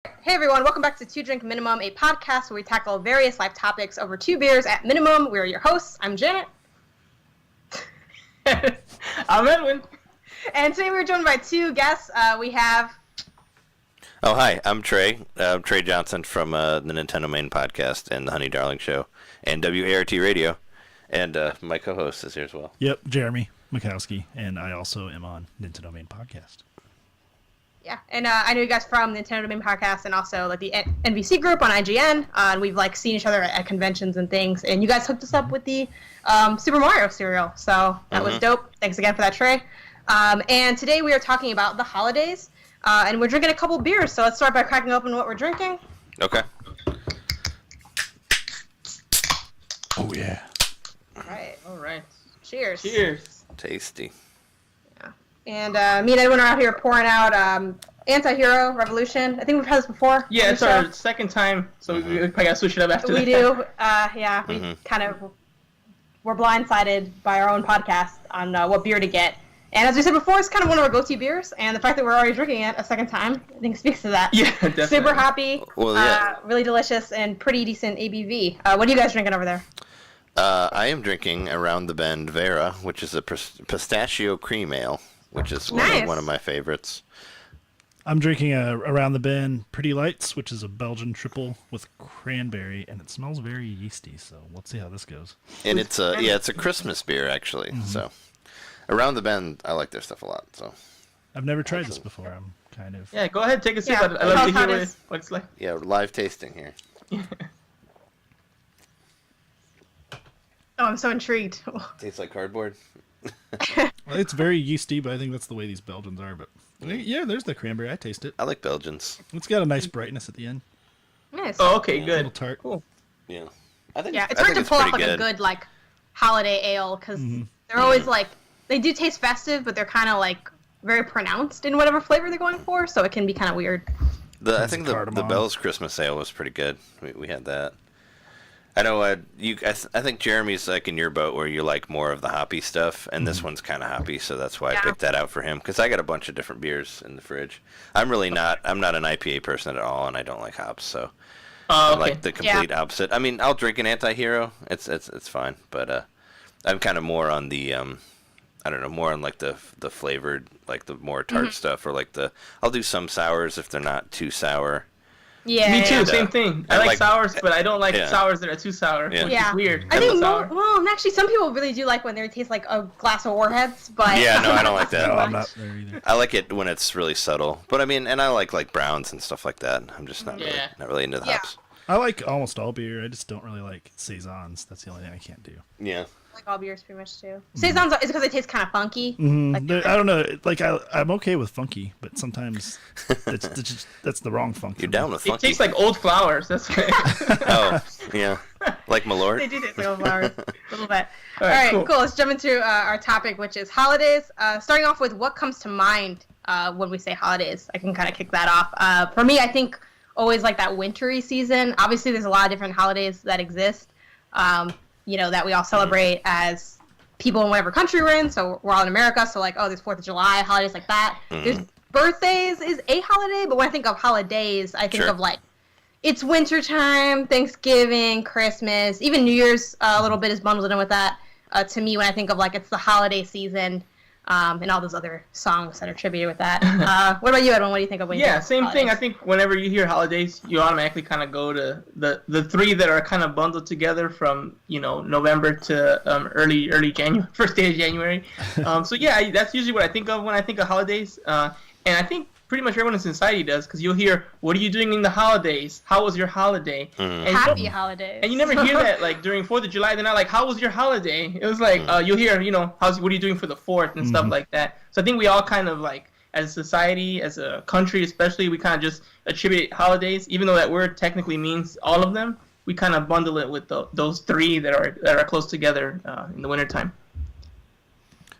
Hey everyone, welcome back to Two Drink Minimum, a podcast where we tackle various life topics over 2 beers at minimum. We're your hosts. I'm Janet. I'm Edwin. And today we're joined by 2 guests. We have... Oh, hi. I'm Trey. Trey Johnson from the NintenDomain Podcast and the Honey Darling Show and WART Radio. And my co-host is here as well. Yep, Jeremy Mikowski, and I also am on NintenDomain Podcast. Yeah, and I know you guys from the NintenDomain Podcast and also like the NVC group on IGN. And we've like seen each other at conventions and things. And you guys hooked us up with the Super Mario cereal, so that was dope. Thanks again for that, Trey. And today we are talking about the holidays, and we're drinking a couple beers. So let's start by cracking open what we're drinking. Okay. Oh yeah. All right. Cheers. Cheers. Tasty. And me and Edwin are out here pouring out Anti-Hero Revolution. I think we've had this before. Yeah, it's our second time, so we probably got to switch it up after that. We do. Yeah, we kind of were blindsided by our own podcast on what beer to get. And as we said before, it's kind of one of our go-to beers, and the fact that we're already drinking it a second time, I think speaks to that. Yeah, definitely. Super hoppy, Well, yeah. Really delicious, and pretty decent ABV. What are you guys drinking over there? I am drinking Around the Bend Vera, which is a pistachio cream ale, which is one of my favorites. I'm drinking Around the Bend Pretty Lights, which is a Belgian triple with cranberry, and it smells very yeasty. So let's see how this goes. And it's a Christmas beer actually. So Around the Bend, I like their stuff a lot. So I've never tried this before. I'm kind of Yeah, go ahead, take a sip. Yeah, I'd love to how hear it is. what it's like. yeah, live tasting here. Oh, I'm so intrigued. Tastes like cardboard. Well, it's very yeasty, but I think that's the way these Belgians are. But yeah, there's the cranberry. I taste it. I like Belgians. It's got a nice brightness at the end. Nice. Oh, okay, A little good. tart. Cool. Yeah. I think Yeah, it's I hard think to pull off pretty like a good like holiday ale because they're always like they do taste festive, but they're kind of like very pronounced in whatever flavor they're going for, so it can be kind of weird. I think the cardamom. Bell's Christmas ale was pretty good. We had that. I know I think Jeremy's like in your boat where you like more of the hoppy stuff, and this one's kind of hoppy, so that's why I picked that out for him because I got a bunch of different beers in the fridge. I'm not an IPA person at all, and I don't like hops, so I'm like the complete opposite. I mean, I'll drink an Anti-Hero, it's fine, but I'm kind of more on the I don't know, more on like the flavored, like the more tart stuff, or like I'll do some sours if they're not too sour. Yeah, Me too, yeah. same thing. I like sours, but I don't like sours that are too sour, which is weird. I think sour. well, actually, some people really do like when they taste like a glass of Warheads, but Yeah, no, I don't like that. No, I'm not there either. I like it when it's really subtle, but I mean, and I like browns and stuff like that. I'm just not really into the hops. I like almost all beer. I just don't really like saisons. That's the only thing I can't do. Yeah. I like all beers pretty much too. Saisons is because they taste kind of funky. I don't know. Like I'm okay with funky, but sometimes that's the wrong funky. You're down with It funky. tastes like old flowers. That's right. Oh, yeah. Like Malort. They do taste like old flowers a little bit. All All right, right, cool. Let's jump into our topic, which is holidays. Starting off with what comes to mind when we say holidays. I can kind of kick that off. For me, I think always like that wintry season. Obviously, there's a lot of different holidays that exist, that we all celebrate as people in whatever country we're in. So we're all in America. So like, there's 4th of July, holidays like that. There's birthdays is a holiday, but when I think of holidays, I think of like, it's wintertime, Thanksgiving, Christmas, even New Year's a little bit is bundled in with that. To me, when I think of like, it's the holiday season, and all those other songs that are tributed with that. What about you, Edwin? What do you think of when you think same holidays? thing. I think whenever you hear holidays, you automatically kind of go to the 3 that are kind of bundled together from November to early January, first day of January. So yeah, that's usually what I think of when I think of holidays. And I think pretty much everyone in society does, because you'll hear, "What are you doing in the holidays? How was your holiday?" And Happy holidays. And you never hear that like during 4th of July. They're not like, "How was your holiday?" It was like you'll hear, what are you doing for the 4th and stuff like that. So I think we all kind of like, as a society, as a country especially, we kind of just attribute holidays, even though that word technically means all of them. We kind of bundle it with those 3 that are close together in the wintertime.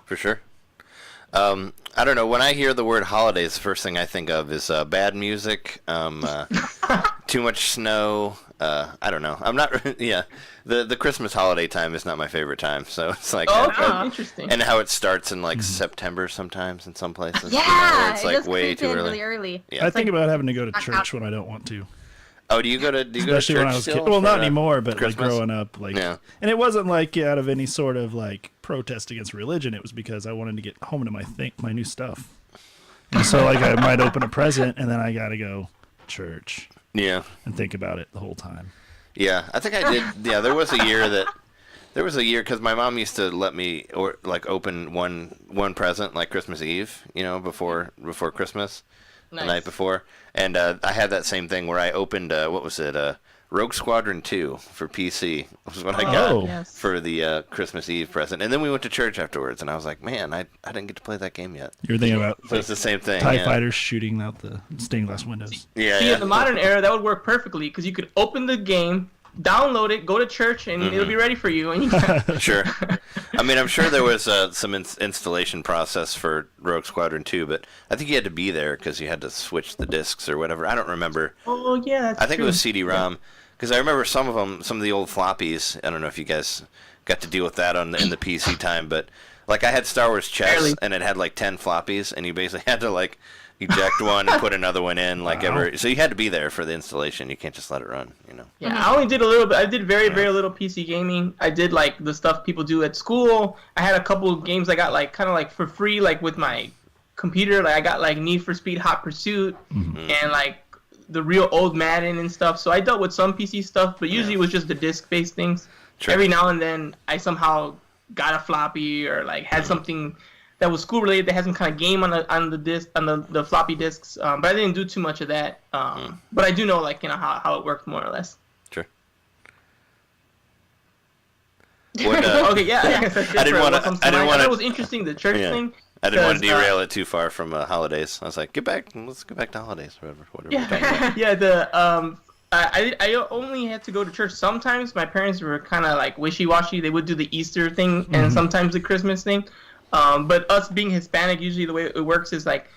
For sure. I don't know. When I hear the word holidays, the first thing I think of is bad music, too much snow. I don't know. I'm not. Yeah, the Christmas holiday time is not my favorite time. So it's like, interesting. And how it starts in like September sometimes in some places. Yeah, it's it like does way creep too in early. really early. Yeah. I think about having to go to church when I don't want to. Oh, do you go to Especially church when I was still? well, for not the anymore, but Christmas? like growing up, like, and it wasn't like out of any sort of like protest against religion. It was because I wanted to get home to my new stuff. And so like I might open a present and then I gotta go to church. Yeah. And think about it the whole time. Yeah, I think I did. Yeah, there was a year because my mom used to let me open one present like Christmas Eve, before Christmas. Nice. The night before, and I had that same thing where I opened Rogue Squadron 2 for PC was what I got for the Christmas Eve present, and then we went to church afterwards, and I was like, man, I didn't get to play that game yet. You're thinking about so it's the same thing. TIE fighters shooting out the stained glass windows. See, in the modern era, that would work perfectly because you could open the game, download it, go to church, and it'll be ready for you. And Sure. I mean, I'm sure there was some installation process for Rogue Squadron 2, but I think you had to be there because you had to switch the discs or whatever. I don't remember. Oh, yeah, that's I think true. it was CD-ROM because I remember some of the old floppies. I don't know if you guys got to deal with that in the PC time, but like I had Star Wars Chess, and it had like 10 floppies, and you basically had to like eject one and put another one in so you had to be there for the installation. You can't just let it run, Yeah, I only did a little bit. I did very little PC gaming. I did like the stuff people do at school. I had a couple of games I got like kind of like for free, like with my computer. Like I got like Need for Speed Hot Pursuit and like the real old Madden and stuff. So I dealt with some PC stuff, but usually it was just the disc-based things. Sure. Every now and then I somehow got a floppy or like had something that was school related that had some kind of game on the disc on the floppy disks, but I didn't do too much of that. But I do know like how it worked more or less. Sure. Okay, yeah. I didn't want to. I thought it was interesting the church thing. I didn't want to derail it too far from holidays. I was like, let's get back to holidays, whatever. Yeah, yeah. I only had to go to church sometimes. My parents were kind of like wishy-washy. They would do the Easter thing and sometimes the Christmas thing. But us being Hispanic, usually the way it works is like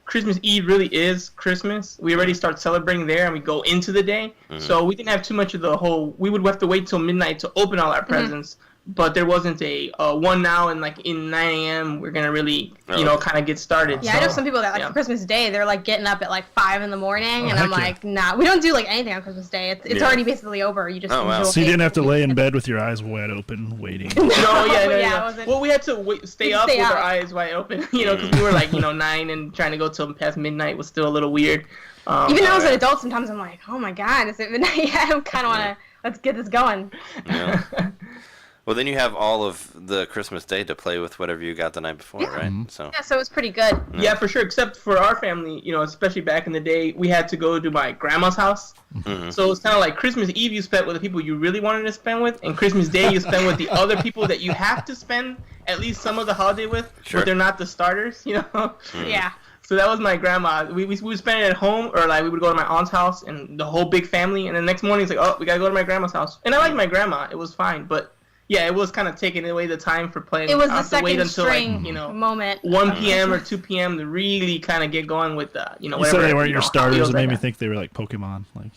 Christmas Eve really is Christmas. We already start celebrating there and we go into the day. So we didn't have too much of the whole, we would have to wait till midnight to open all our presents. But there wasn't a one now and like in 9 a.m. we're going to really, kind of get started. Yeah, so, I know some people that like for Christmas Day, they're like getting up at like 5 in the morning. And I'm like, nah, we don't do like anything on Christmas Day. It's already basically over. You just enjoy. So you didn't have to lay in bed with your eyes wide open waiting. No. Well, we had to stay up with our eyes wide open, because we were like, 9 and trying to go till past midnight was still a little weird. Even now as an adult, sometimes I'm like, oh my God, is it midnight? Yeah, I kind of want to, let's get this going. Yeah. Well, then you have all of the Christmas Day to play with whatever you got the night before, right? So yeah, so it's pretty good. Yeah, for sure. Except for our family, especially back in the day, we had to go to my grandma's house. So it's kind of like Christmas Eve you spent with the people you really wanted to spend with, and Christmas Day you spend with the other people that you have to spend at least some of the holiday with, but they're not the starters, Yeah. So that was my grandma. We would spend it at home, or like we would go to my aunt's house and the whole big family, and the next morning it's like, oh, we gotta go to my grandma's house. And I like my grandma; it was fine, but. Yeah, it was kind of taking away the time for playing. It was the second second until string moment. 1 p.m. or 2 p.m. to really kind of get going with You whatever. said they weren't your starters. It made me think they were like Pokemon. Like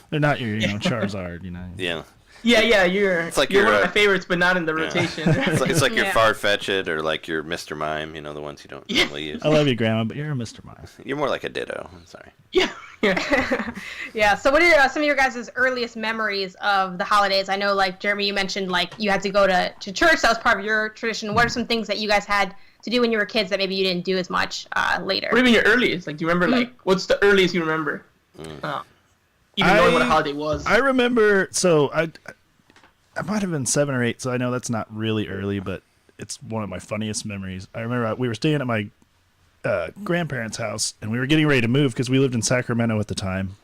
they're not your, Charizard. Yeah. Yeah, you're one of my favorites, but not in the rotation. It's like your Farfetch'd or like your Mr. Mime, the ones you don't normally use. I love you, Grandma, but you're a Mr. Mime. You're more like a Ditto. I'm sorry. Yeah. Yeah. So what are some of your guys' earliest memories of the holidays? I know, like, Jeremy, you mentioned, like, you had to go to church. That was part of your tradition. What are some things that you guys had to do when you were kids that maybe you didn't do as much later? What do you mean your earliest? Like, do you remember, like, what's the earliest you remember? Even knowing what a holiday was. I remember, so I might have been 7 or 8, so I know that's not really early, but it's one of my funniest memories. I remember we were staying at my grandparents' house, and we were getting ready to move because we lived in Sacramento at the time,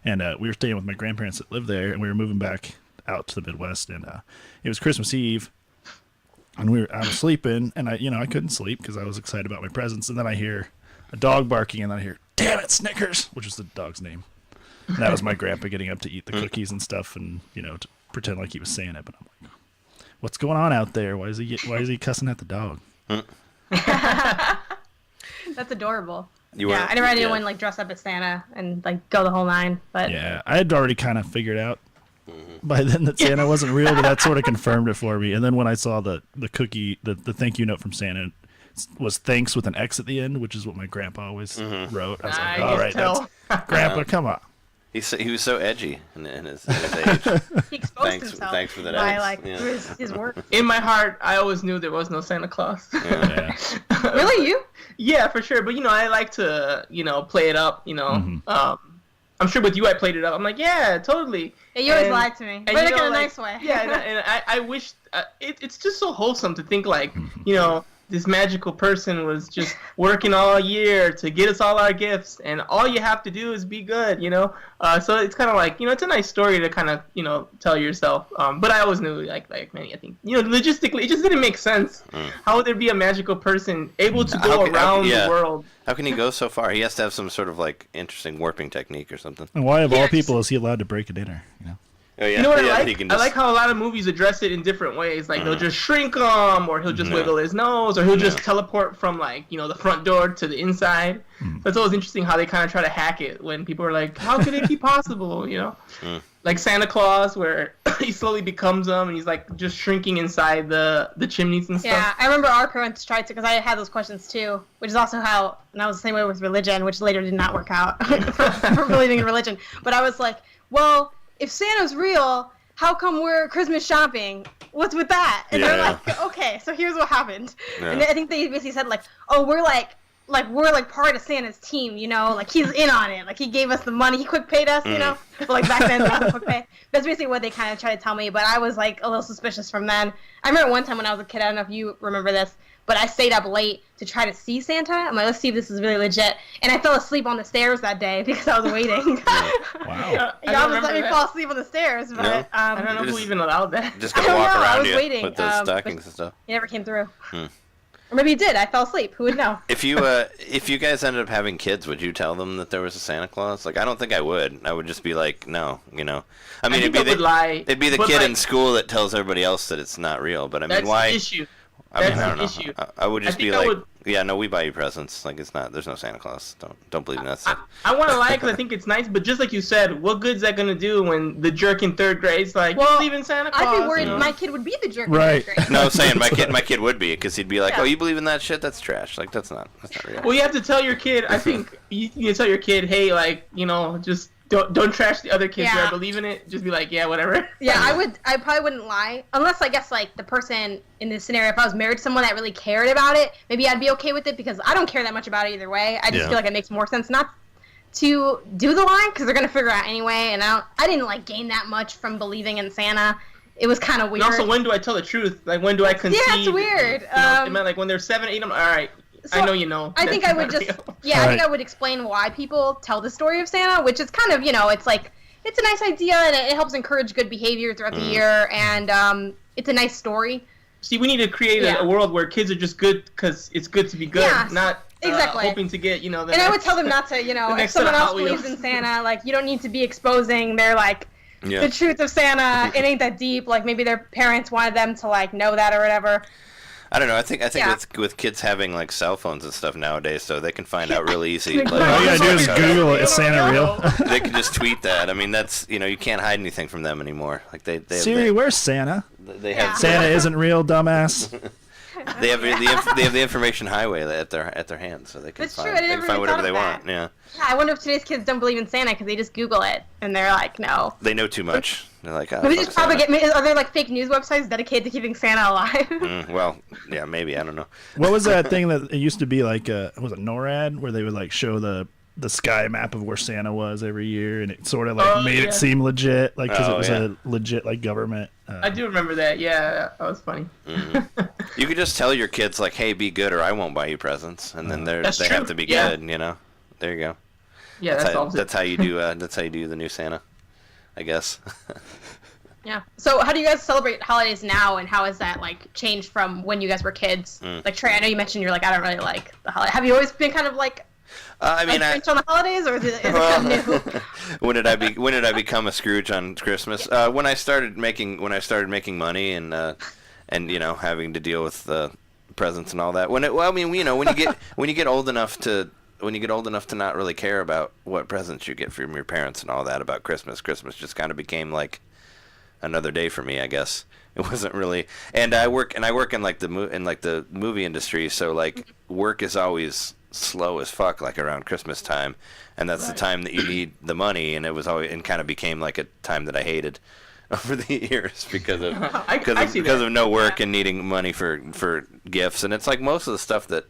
and we were staying with my grandparents that lived there, and we were moving back out to the Midwest, and it was Christmas Eve, and I was sleeping, and I couldn't sleep because I was excited about my presents, and then I hear a dog barking, and then I hear, "Damn it, Snickers," which was the dog's name. And that was my grandpa getting up to eat the cookies and stuff, and to pretend like he was saying it, but I'm like, what's going on out there? Why is he cussing at the dog? That's adorable. I never had anyone like dress up as Santa and like go the whole nine. But yeah, I had already kind of figured out by then that Santa wasn't real, but that sort of confirmed it for me. And then when I saw the cookie, the thank you note from Santa was thanks with an X at the end, which is what my grandpa always wrote. I was like, all right, that's Grandpa, come on. He was so edgy in his age. He exposed himself thanks for that by X. his work. In my heart, I always knew there was no Santa Claus. Yeah. Really, you? Yeah, for sure. But I like to play it up. I'm sure with you, I played it up. I'm like, yeah, totally. Yeah, you always lied to me, but like in a nice way. Yeah, and I wish it's just so wholesome to think like this magical person was just working all year to get us all our gifts, and all you have to do is be good, So it's kind of like, it's a nice story to kind of, tell yourself. But I always knew, like many, I think, logistically, it just didn't make sense. How would there be a magical person able to go around the world? How can he go so far? He has to have some sort of like interesting warping technique or something. And why of all people is he allowed to break a dinner? Oh, yeah. You know what I like? I like how a lot of movies address it in different ways. Like, they'll just shrink him, or he'll just wiggle his nose, or he'll just teleport from, like, the front door to the inside. So it's always interesting how they kind of try to hack it when people are like, how could it be possible, Like Santa Claus, where he slowly becomes them, and he's, like, just shrinking inside the chimneys and stuff. Yeah, I remember our parents tried to, because I had those questions, too, which is also how, and I was the same way with religion, which later did not work out for believing in religion. But I was like, well, if Santa's real, how come we're Christmas shopping? What's with that? And they're like, okay, so here's what happened. Yeah. And I think they basically said like, oh, we're part of Santa's team, like he's in on it. Like he gave us the money, he quick paid us, But like back then, they quick pay. That's basically what they kind of tried to tell me. But I was like a little suspicious from then. I remember one time when I was a kid, I don't know if you remember this, but I stayed up late to try to see Santa. I'm like, let's see if this is really legit. And I fell asleep on the stairs that day because I was waiting. Wow. Y'all just let me fall asleep on the stairs, but No. I don't know who even allowed that. Just gonna walk around you waiting, with those stockings and stuff. He never came through. Or maybe he did. I fell asleep. Who would know? If you guys ended up having kids, would you tell them that there was a Santa Claus? Like, I don't think I would. I would just be like, no, I mean, it'd be the kid in school that tells everybody else that it's not real. But I mean, why? That's the issue. I don't know. I would just be like, yeah, no, we buy you presents. Like, it's not. There's no Santa Claus. Don't believe in that stuff. I want to lie because I think it's nice, but just like you said, what good's that gonna do when the jerk in third grade's like, you believe in Santa Claus? I'd be worried my kid would be the jerk right. in third grade. No, I'm saying my kid would be, because he'd be like, oh, you believe in that shit? That's trash. Like, that's not real. Well, you have to tell your kid. I think you tell your kid, hey, like, just. Don't trash the other kids who are believing it. Just be like, yeah, whatever. Yeah, I probably wouldn't lie. Unless, I guess, like, the person in this scenario, if I was married to someone that really cared about it, maybe I'd be okay with it because I don't care that much about it either way. I just feel like it makes more sense not to do the lie because they're going to figure it out anyway. And I didn't, like, gain that much from believing in Santa. It was kind of weird. And also, when do I tell the truth? Like, when do I concede? Yeah, it's weird. I meant, like, when they're 7, 8, I'm all right. So I know you know. I think I would just, I think I would explain why people tell the story of Santa, which is kind of, it's like, it's a nice idea and it helps encourage good behavior throughout the year, and it's a nice story. See, we need to create a world where kids are just good because it's good to be good, not hoping to get, the And I would tell them not to, if someone else believes in Santa, like, you don't need to be exposing their, like, the truth of Santa. It ain't that deep. Like, maybe their parents wanted them to, like, know that or whatever. I don't know. I think with kids having like cell phones and stuff nowadays, so they can find out really easy. Like, all you gotta do is Google it. Is Santa real? They can just tweet that. I mean, that's you can't hide anything from them anymore. Like Siri, where's Santa? They have Santa isn't real, dumbass. They have the information highway at their hands, so they can find whatever they want. Yeah. Yeah, I wonder if today's kids don't believe in Santa because they just Google it and they're like, no. They know too much. They're like, oh, maybe just probably are there like fake news websites dedicated to keeping Santa alive? Well, yeah, maybe, I don't know. What was that thing that it used to be like? Was it NORAD where they would like show the sky map of where Santa was every year, and it sort of like made it seem legit, like because it was a legit like government. I do remember that. Yeah, that was funny. Mm-hmm. You could just tell your kids like, "Hey, be good, or I won't buy you presents," and then they have to be good. There you go. Yeah, that's how you do. That's how you do the new Santa, I guess. Yeah. So, how do you guys celebrate holidays now, and how has that like changed from when you guys were kids? Like Trey, I know you mentioned you're like, I don't really like the holiday. Have you always been kind of like? I mean, on the holidays, or is it kind of new? When did I become a Scrooge on Christmas? When I started making money and having to deal with presents and all that. When you get old enough to not really care about what presents you get from your parents and all that about Christmas. Christmas just kind of became like another day for me, I guess. It wasn't really, and I work in like the movie industry, so like work is always slow as fuck, like around Christmas time, and that's the time that you need the money, and it was always, and kind of became like a time that I hated over the years because of no work and needing money for gifts, and it's like most of the stuff that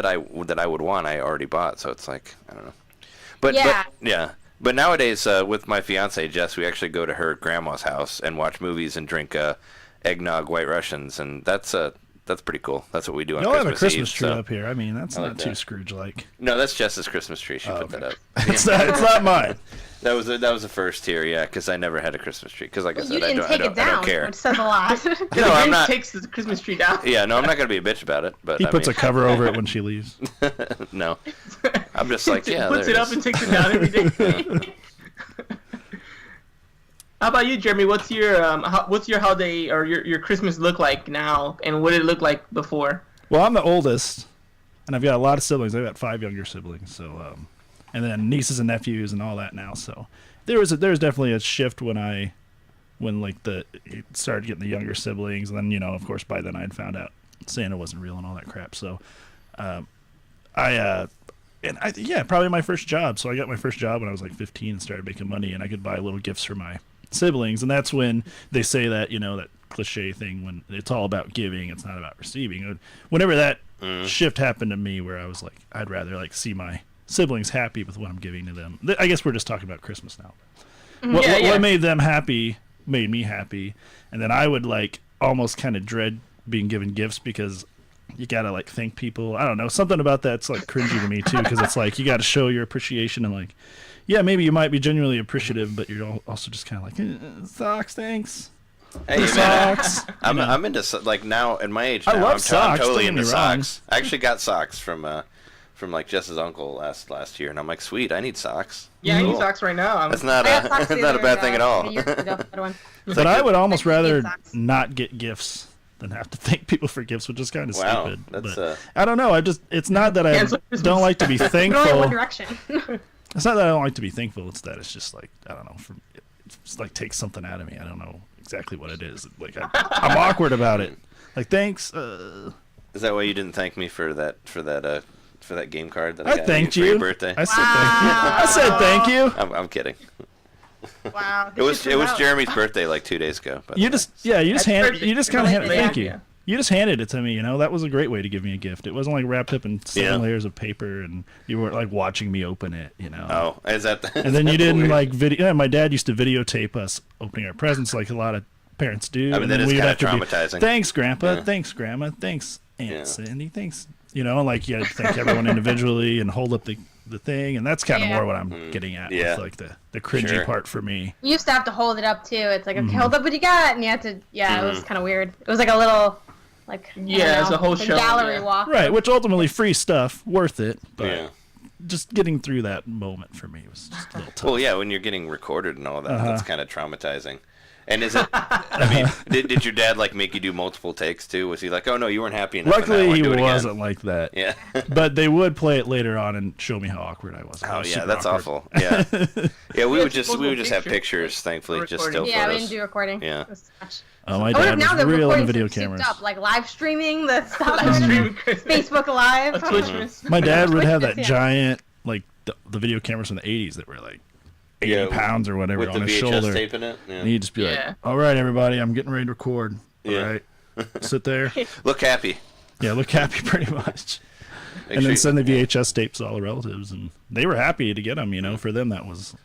I would want I already bought, so it's like I don't know, but But nowadays, with my fiance Jess, we actually go to her grandma's house and watch movies and drink eggnog White Russians, and that's pretty cool. That's what we do on Christmas Eve. Have a Christmas tree up here. I mean, that's not too Scrooge-like. No, that's Jess's Christmas tree. She put that up. It's not mine. That was the first here, yeah, because I never had a Christmas tree. Because like I said, I don't care. Which says a lot. No, I'm not. Takes the Christmas tree down. Yeah, no, I'm not gonna be a bitch about it. But he puts a cover over it when she leaves. No, I'm just like, yeah. Puts it up and takes it down every day. How about you, Jeremy? What's your holiday or your Christmas look like now, and what did it look like before? Well, I'm the oldest, and I've got a lot of siblings. I've got 5 younger siblings, so and then nieces and nephews and all that now. So there was definitely a shift when it started getting the younger siblings, and then of course by then I'd found out Santa wasn't real and all that crap. So probably my first job. So I got my first job when I was like 15 and started making money, and I could buy little gifts for my siblings, and that's when they say that that cliche thing when it's all about giving, it's not about receiving. Whenever that shift happened to me, where I was like, I'd rather like see my siblings happy with what I'm giving to them. I guess we're just talking about Christmas now. What made them happy made me happy, and then I would like almost kind of dread being given gifts because you gotta like thank people. I don't know, something about that's like cringy to me too, because it's like you gotta show your appreciation and like, yeah, maybe you might be genuinely appreciative, but you're also just kind of like socks, thanks. Hey, socks. I'm into like now at my age now. I love socks. I'm totally into socks. I actually got socks from like Jess's uncle last year, and I'm like, sweet, I need socks. Yeah, cool. I need socks right now. That's not a bad thing at all. But I would almost rather not get gifts than have to thank people for gifts, which is kind of stupid. But I don't know. It's not that I don't like to be thankful. Only one direction. It's not that I don't like to be thankful. It's that it's just like, I don't know. It's like takes something out of me. I don't know exactly what it is. Like I'm awkward about it. Like thanks. Is that why you didn't thank me for that game card that I got thanked you for your birthday? I said thank you. I said thank you. I'm kidding. Wow. It was Jeremy's birthday like 2 days ago. You just kind of handed thank you. You just handed it to me, That was a great way to give me a gift. It wasn't like wrapped up in 7 layers of paper, and you weren't like watching me open it, Oh, is that? And then you didn't like video. Yeah, my dad used to videotape us opening our presents, like a lot of parents do. I mean, that is kind of traumatizing. Thanks, Grandpa. Yeah. Thanks, Grandma. Thanks, Aunt Sandy. Thanks. And like you had to thank everyone individually and hold up the thing, and that's kind of more what I'm getting at. Yeah. With like the cringy part for me. You used to have to hold it up too. It's like, okay, hold up what you got, and you had to. Yeah, it was kind of weird. It was like a little. It's a whole show. Gallery walk. Right, which ultimately free stuff, worth it, but just getting through that moment for me was just a little tough. Well, yeah, when you're getting recorded and all that, that's kind of traumatizing. And is it? I mean, did your dad like make you do multiple takes too? Was he like, "Oh no, you weren't happy enough"? Luckily, he wasn't like that. Yeah. But they would play it later on and show me how awkward I was. Oh yeah, that's awful. Yeah. Yeah, we would just have pictures, thankfully, just still photos. Yeah, we didn't do recording. Yeah. Oh, my dad was real into video cameras. Up, like live streaming the stuff. Facebook Live. My dad would have that giant, like the video cameras from the 80s that were like 80 pounds or whatever on his shoulder. With the VHS tape in it. Yeah. And he'd just be like, all right, everybody, I'm getting ready to record. All right. Sit there. Look happy. Yeah, look happy pretty much. And then send the VHS tapes to all the relatives. And they were happy to get them, For them, that was...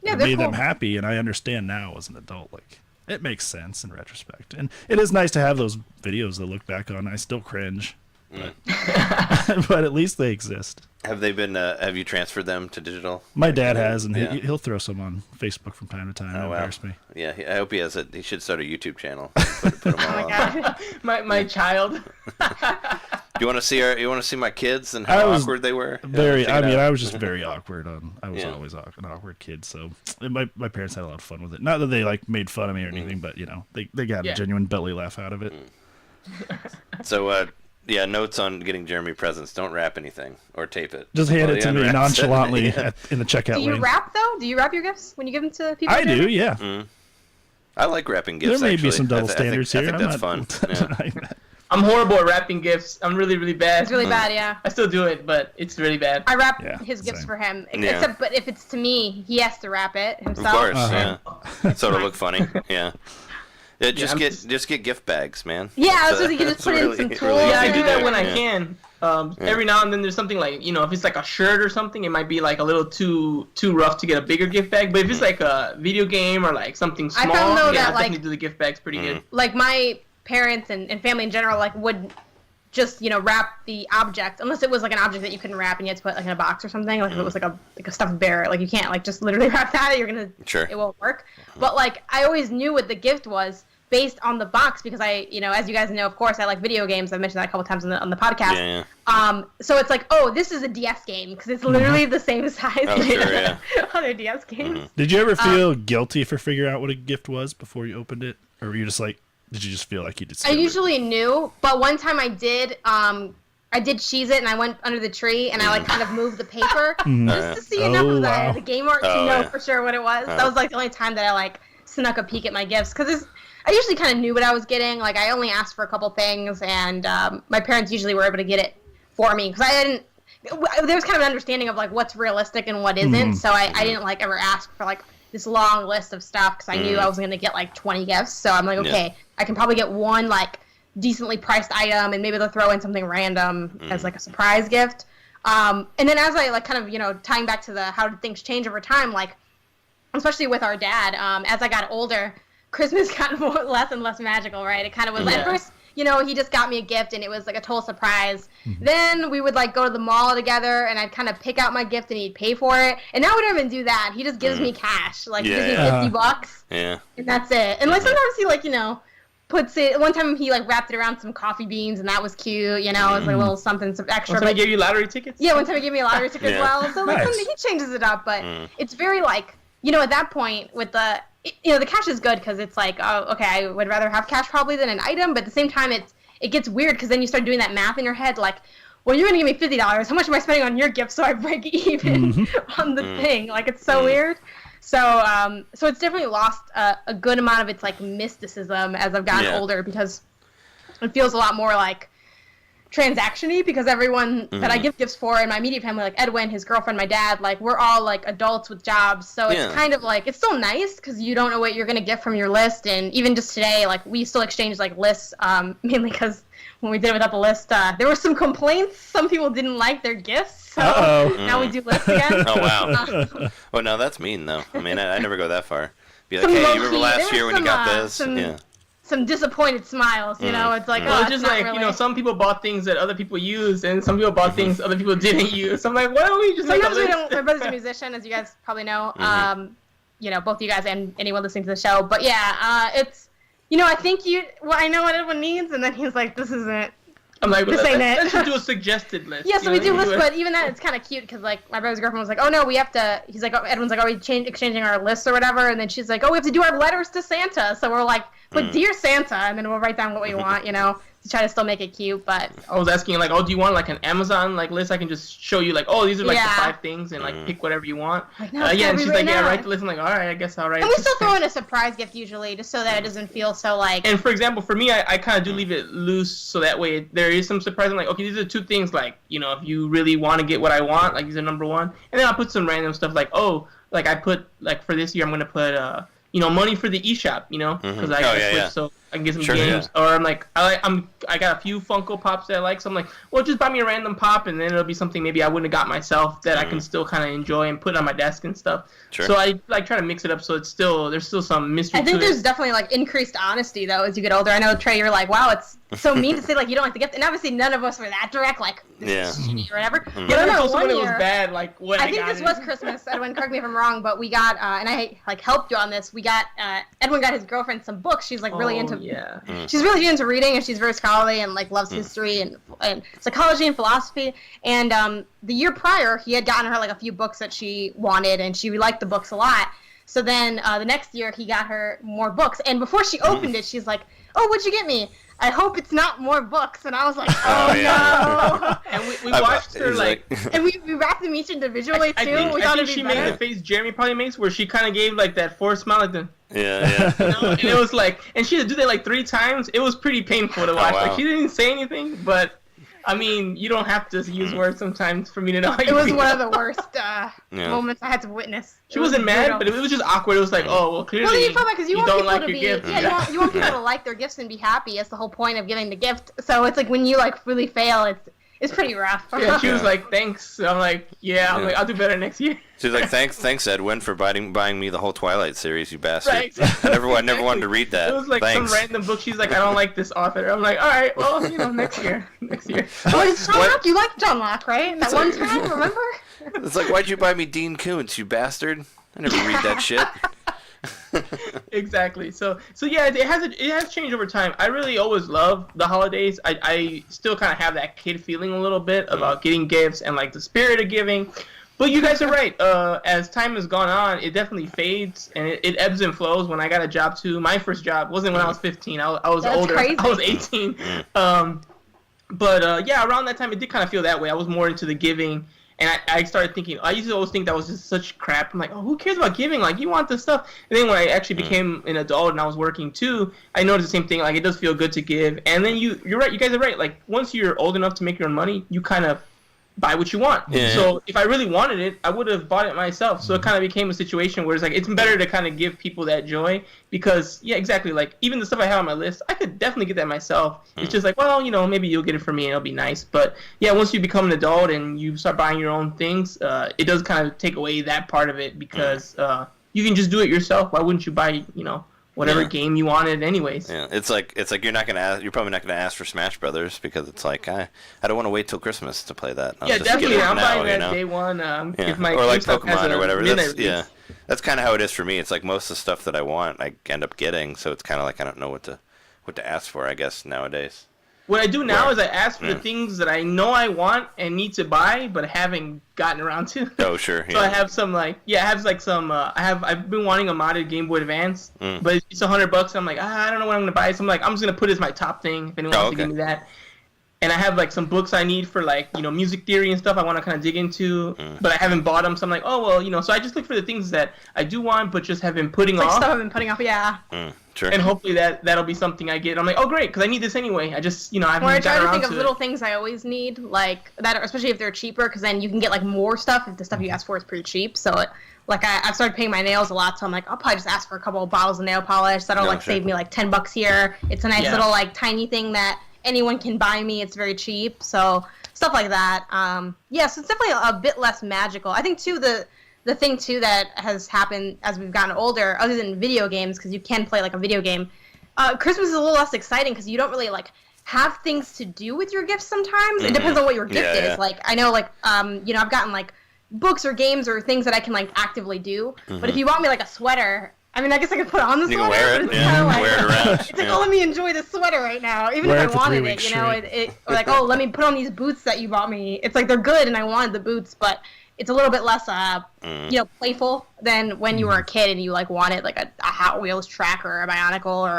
it made them happy, and I understand now as an adult, like... It makes sense in retrospect. And it is nice to have those videos to look back on. I still cringe. But, but at least they exist. Have they been, have you transferred them to digital? My dad has, and he'll throw some on Facebook from time to time. It embarrass me. Yeah, I hope he has it. He should start a YouTube channel. Put them all on. My child. Do you want to see my kids and how awkward they were? I was just very awkward. I was always an awkward kid. So my parents had a lot of fun with it. Not that they like made fun of me or anything, but they got a genuine belly laugh out of it. So, yeah, notes on getting Jeremy presents. Don't wrap anything or tape it. Just hand it to me nonchalantly Yeah. in the checkout Do you lane. wrap, though? Do you wrap your gifts when you give them to people? I do, Jeremy? yeah. Mm. I like wrapping gifts. There may actually. be some double standards here. I think I'm that's not fun. Yeah. denying that. I'm horrible at wrapping gifts. I'm really, really bad. It's really bad, yeah. I still do it, but it's really bad. I wrap Yeah, his gifts same. for him. Yeah. Except, but if it's to me, he has to wrap it Of himself. course, Uh-huh. yeah. So it'll look funny. Yeah. Yeah, just I'm just get gift bags, man. Yeah, That's, so you can just that's put in really- some really tools. Yeah, I easy do to that when I yeah. can. Yeah. Every now and then there's something like, if it's like a shirt or something, it might be like a little too rough to get a bigger gift bag. But if it's like a video game or like something I small, found, though, I'll that, like- definitely do the gift bags pretty good. Like, my parents and family in general, like, would just, wrap the object, unless it was like an object that you couldn't wrap and you had to put like in a box or something. Like if it was like a stuffed bear, like you can't like just literally wrap that. Sure. It won't work. But like I always knew what the gift was based on the box because I, as you guys know, of course, I like video games. I've mentioned that a couple times on the podcast. Yeah. So it's like, oh, this is a DS game because it's literally the same size Oh, as sure, yeah. other DS games. Did you ever feel guilty for figuring out what a gift was before you opened it? Or were you just like, did you just feel like you did I something? usually knew, but one time I did cheese it and I went under the tree and I like kind of moved the paper just to see enough of wow. the game art to Oh, know yeah. for sure what it was. That was like the only time that I like snuck a peek at my gifts because I usually kind of knew what I was getting. Like I only asked for a couple things and my parents usually were able to get it for me because I didn't. There was kind of an understanding of like what's realistic and what isn't, so I didn't like ever ask for like this long list of stuff because I knew I was going to get like 20 gifts. So I'm like, okay, I can probably get one like decently priced item and maybe they'll throw in something random as like a surprise gift. And then as I like kind of, tying back to the how did things change over time, like especially with our dad, as I got older, Christmas got less and less magical, right? It kind of was at first, he just got me a gift and it was like a total surprise. Then we would like go to the mall together and I'd kind of pick out my gift and he'd pay for it. And now we don't even do that. He just gives me cash, like gives me $50. Yeah. And that's it. And like sometimes he like, puts it. One time he like wrapped it around some coffee beans and that was cute. It was like a little something, some extra. One time he gave you lottery tickets? Yeah, one time he gave me a lottery ticket as well. So like Nice. he changes it up, but it's very like at that point with the cash is good because it's like, oh, okay, I would rather have cash probably than an item, but at the same time it gets weird because then you start doing that math in your head like, well, you're gonna give me $50. How much am I spending on your gift so I break even on the thing? Like it's so weird. So so it's definitely lost a good amount of its like mysticism as I've gotten older because it feels a lot more like transaction-y because everyone that I give gifts for in my immediate family, like Edwin, his girlfriend, my dad, like we're all like adults with jobs. So it's kind of like, it's still nice because you don't know what you're going to get from your list. And even just today, like we still exchange like lists, mainly because when we did it without the list, there were some complaints. Some people didn't like their gifts. So now we do lists again. Oh, wow. Well, no, that's mean, though. I mean, I never go that far. Be like, Some hey, you low-key- remember there last was year when you got some, this? Yeah. Some disappointed smiles, it's like, Well, oh, it's just not like, really. some people bought things that other people used, and some people bought things other people didn't use. So I'm like, why don't we just make a Sometimes we list? don't. My brother's a musician, as you guys probably know. Both you guys and anyone listening to the show. But yeah, it's, I think I know what everyone needs, and then he's like, this isn't. I'm like, This ain't it. let's just do a suggested list. Yeah, so we do You know, lists, but even that, it's kind of cute because like my brother's girlfriend was like, oh no, we have to. He's like, Edwin's like, are we exchanging our lists or whatever? And then she's like, oh, we have to do our letters to Santa. So we're like, but dear Santa, and then we'll write down what we want, to try to still make it cute. But I was asking like, oh, do you want like an Amazon like list? I can just show you like, oh, these are like the 5 things, and like pick whatever you want. Like, no, it's yeah, gotta and be she's right like, yeah, now. write the list. I'm like, all right, I guess I'll write. and we still throw in a surprise gift usually, just so that it doesn't feel so like. And for example, for me, I kind of do leave it loose so that way there is some surprise. I'm like, okay, these are 2 things. Like, if you really want to get what I want, like these are number 1. And then I'll put some random stuff like, oh, like I put like for this year, I'm gonna put money for the eShop, because I got a Switch, so I can get some games. Or I'm like, I got a few Funko Pops that I like, so I'm like, well, just buy me a random pop, and then it'll be something maybe I wouldn't have got myself that I can still kind of enjoy and put on my desk and stuff. Sure. So I like try to mix it up so it's there's still some mystery. I think to there's it. definitely like increased honesty though as you get older. I know Trey, you're like, wow, it's so mean to say like you don't like the gift, and obviously none of us were that direct, like this is shitty or whatever. Yeah, But I I know told one someone it was year, bad, like when I I think got this it. was Christmas. Edwin, correct me if I'm wrong, but we got and I like helped you on this. We got Edwin got his girlfriend some books. She's like really into. Yeah. She's really into reading, and she's very scholarly and like loves history and psychology and philosophy. And the year prior, he had gotten her like a few books that she wanted, and she liked the books a lot. So then the next year, he got her more books. And before she opened it, she's like, "Oh, what'd you get me?" I hope it's not more books. And I was like, oh no. And we watched her like and we wrapped them each individually too. I think she made the face Jeremy probably makes, where she kind of gave like that forced smile, like the. Yeah. You know? And it was like, and she had to do that like 3 times. It was pretty painful to watch. Wow. Like she didn't say anything, but I mean, you don't have to use words sometimes for me to know how you feel. It was feel. one of the worst moments I had to witness. She wasn't mad, but it was just awkward. It was like, oh, well, clearly you feel bad because you want don't people like to your be, gift. you want people to like their gifts and be happy. That's the whole point of getting the gift. So it's like when you like really fail, it's pretty rough. Yeah, she was like, thanks. I'm like, I'm like, I'll do better next year. She's like, thanks, Edwin, for buying me the whole Twilight series, you bastard. Right. I never wanted to read that. It was like Thanks. some random book. She's like, I don't like this author. I'm like, all right, well, next year. Oh, it's John Locke. You liked John Locke, right? That one time, remember? It's like, why'd you buy me Dean Koontz, you bastard? I never read that shit. Exactly. So yeah, it has changed over time. I really always love the holidays. I still kind of have that kid feeling a little bit about getting gifts and like the spirit of giving. But you guys are right. As time has gone on, it definitely fades and it ebbs and flows. When I got a job too, my first job wasn't when I was 15. I was That's older. crazy. I was 18. But around that time, it did kind of feel that way. I was more into the giving. And I started thinking, I used to always think that was just such crap. I'm like, oh, who cares about giving? Like, you want this stuff. And then when I actually became an adult and I was working too, I noticed the same thing. Like, it does feel good to give. And then you're right. You guys are right. Like, once you're old enough to make your own money, you kind of buy what you want. Yeah. So if I really wanted it, I would have bought it myself. So it kind of became a situation where it's like, it's better to kind of give people that joy because, yeah, exactly. Like, even the stuff I have on my list, I could definitely get that myself. It's just like, well, maybe you'll get it for me and it'll be nice. But yeah, once you become an adult and you start buying your own things, it does kind of take away that part of it because you can just do it yourself. Why wouldn't you buy, whatever game you wanted anyways? Yeah, it's like you're probably not gonna ask for Smash Brothers because it's like I don't want to wait till Christmas to play that. Yeah, just definitely. get it I'm now, buying that day one. If my or like GameStop has Pokemon a or whatever. midnight That's, release. that's kind of how it is for me. It's like most of the stuff that I want, I end up getting. So it's kind of like I don't know what to ask for, I guess, nowadays. What I do now is I ask for the things that I know I want and need to buy, but haven't gotten around to. Oh, sure. So I have some I've been wanting a modded Game Boy Advance, but it's $100. I'm like, I don't know what I'm gonna buy. So I'm like, I'm just gonna put it as my top thing if anyone wants to give me that. And I have like some books I need for like music theory and stuff I want to kind of dig into, but I haven't bought them. So I'm like, oh well, so I just look for the things that I do want, but just have been putting off. Stuff I've been putting off, yeah. Sure. And hopefully that'll be something I get. I'm like, oh great, because I need this anyway. I just I haven't I try gotten to around think to of it. little things I always need, like that, especially if they're cheaper, because then you can get like more stuff if the stuff you ask for is pretty cheap. So I've started paying my nails a lot, so I'm like, I'll probably just ask for a couple of bottles of nail polish. That'll save me like $10 here. It's a nice little like tiny thing that anyone can buy me. It's very cheap, so stuff like that. So it's definitely a bit less magical. I think too the thing too that has happened as we've gotten older, other than video games, because you can play like a video game. Christmas is a little less exciting because you don't really like have things to do with your gifts sometimes. It depends on what your gift is. Like I know I've gotten like books or games or things that I can like actively do. But if you bought me like a sweater, I mean, I guess I could put on the sweater. You can wear it. But it's kind of like, wear it around. It's like, oh, let me enjoy this sweater right now, even Wear if it I for 3 wanted weeks it. Or like, oh, let me put on these boots that you bought me. It's like they're good and I wanted the boots, but it's a little bit less playful than when you were a kid and you like wanted like a Hot Wheels track or a Bionicle or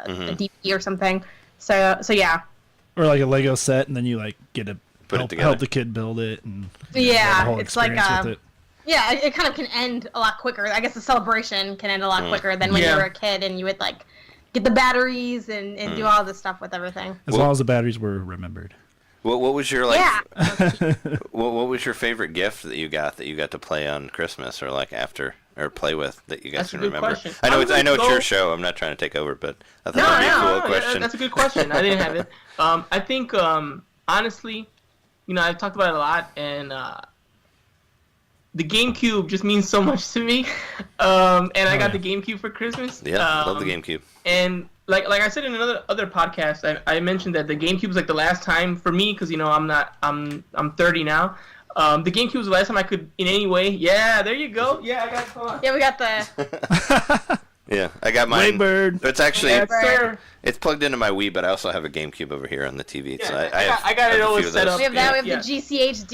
a DP or something. So yeah. Or like a Lego set, and then you like get help the kid build it, and the whole it's like experience with it. Yeah, it kind of can end a lot quicker. I guess the celebration can end a lot quicker than when you were a kid and you would like get the batteries and do all this stuff with everything. As long as the batteries were remembered. What was your what was your favorite gift that you got to play on Christmas or like after or play with that you guys can remember? Question. I know it's your show. I'm not trying to take over, but I thought that'd be a cool question. That's a good question. I didn't have it. I think honestly, I've talked about it a lot, and the GameCube just means so much to me. And I got the GameCube for Christmas. Yeah, love the GameCube. And like I said in other podcast, I mentioned that the GameCube was like the last time for me because I'm 30 now. The GameCube was the last time I could in any way. Yeah, there you go. Yeah, I got it. Hold on. Yeah, we got the. Yeah, I got mine. Waybird. It's actually it's plugged into my Wii, but I also have a GameCube over here on the TV. So I got it always set up. We have that. We have the GCHD.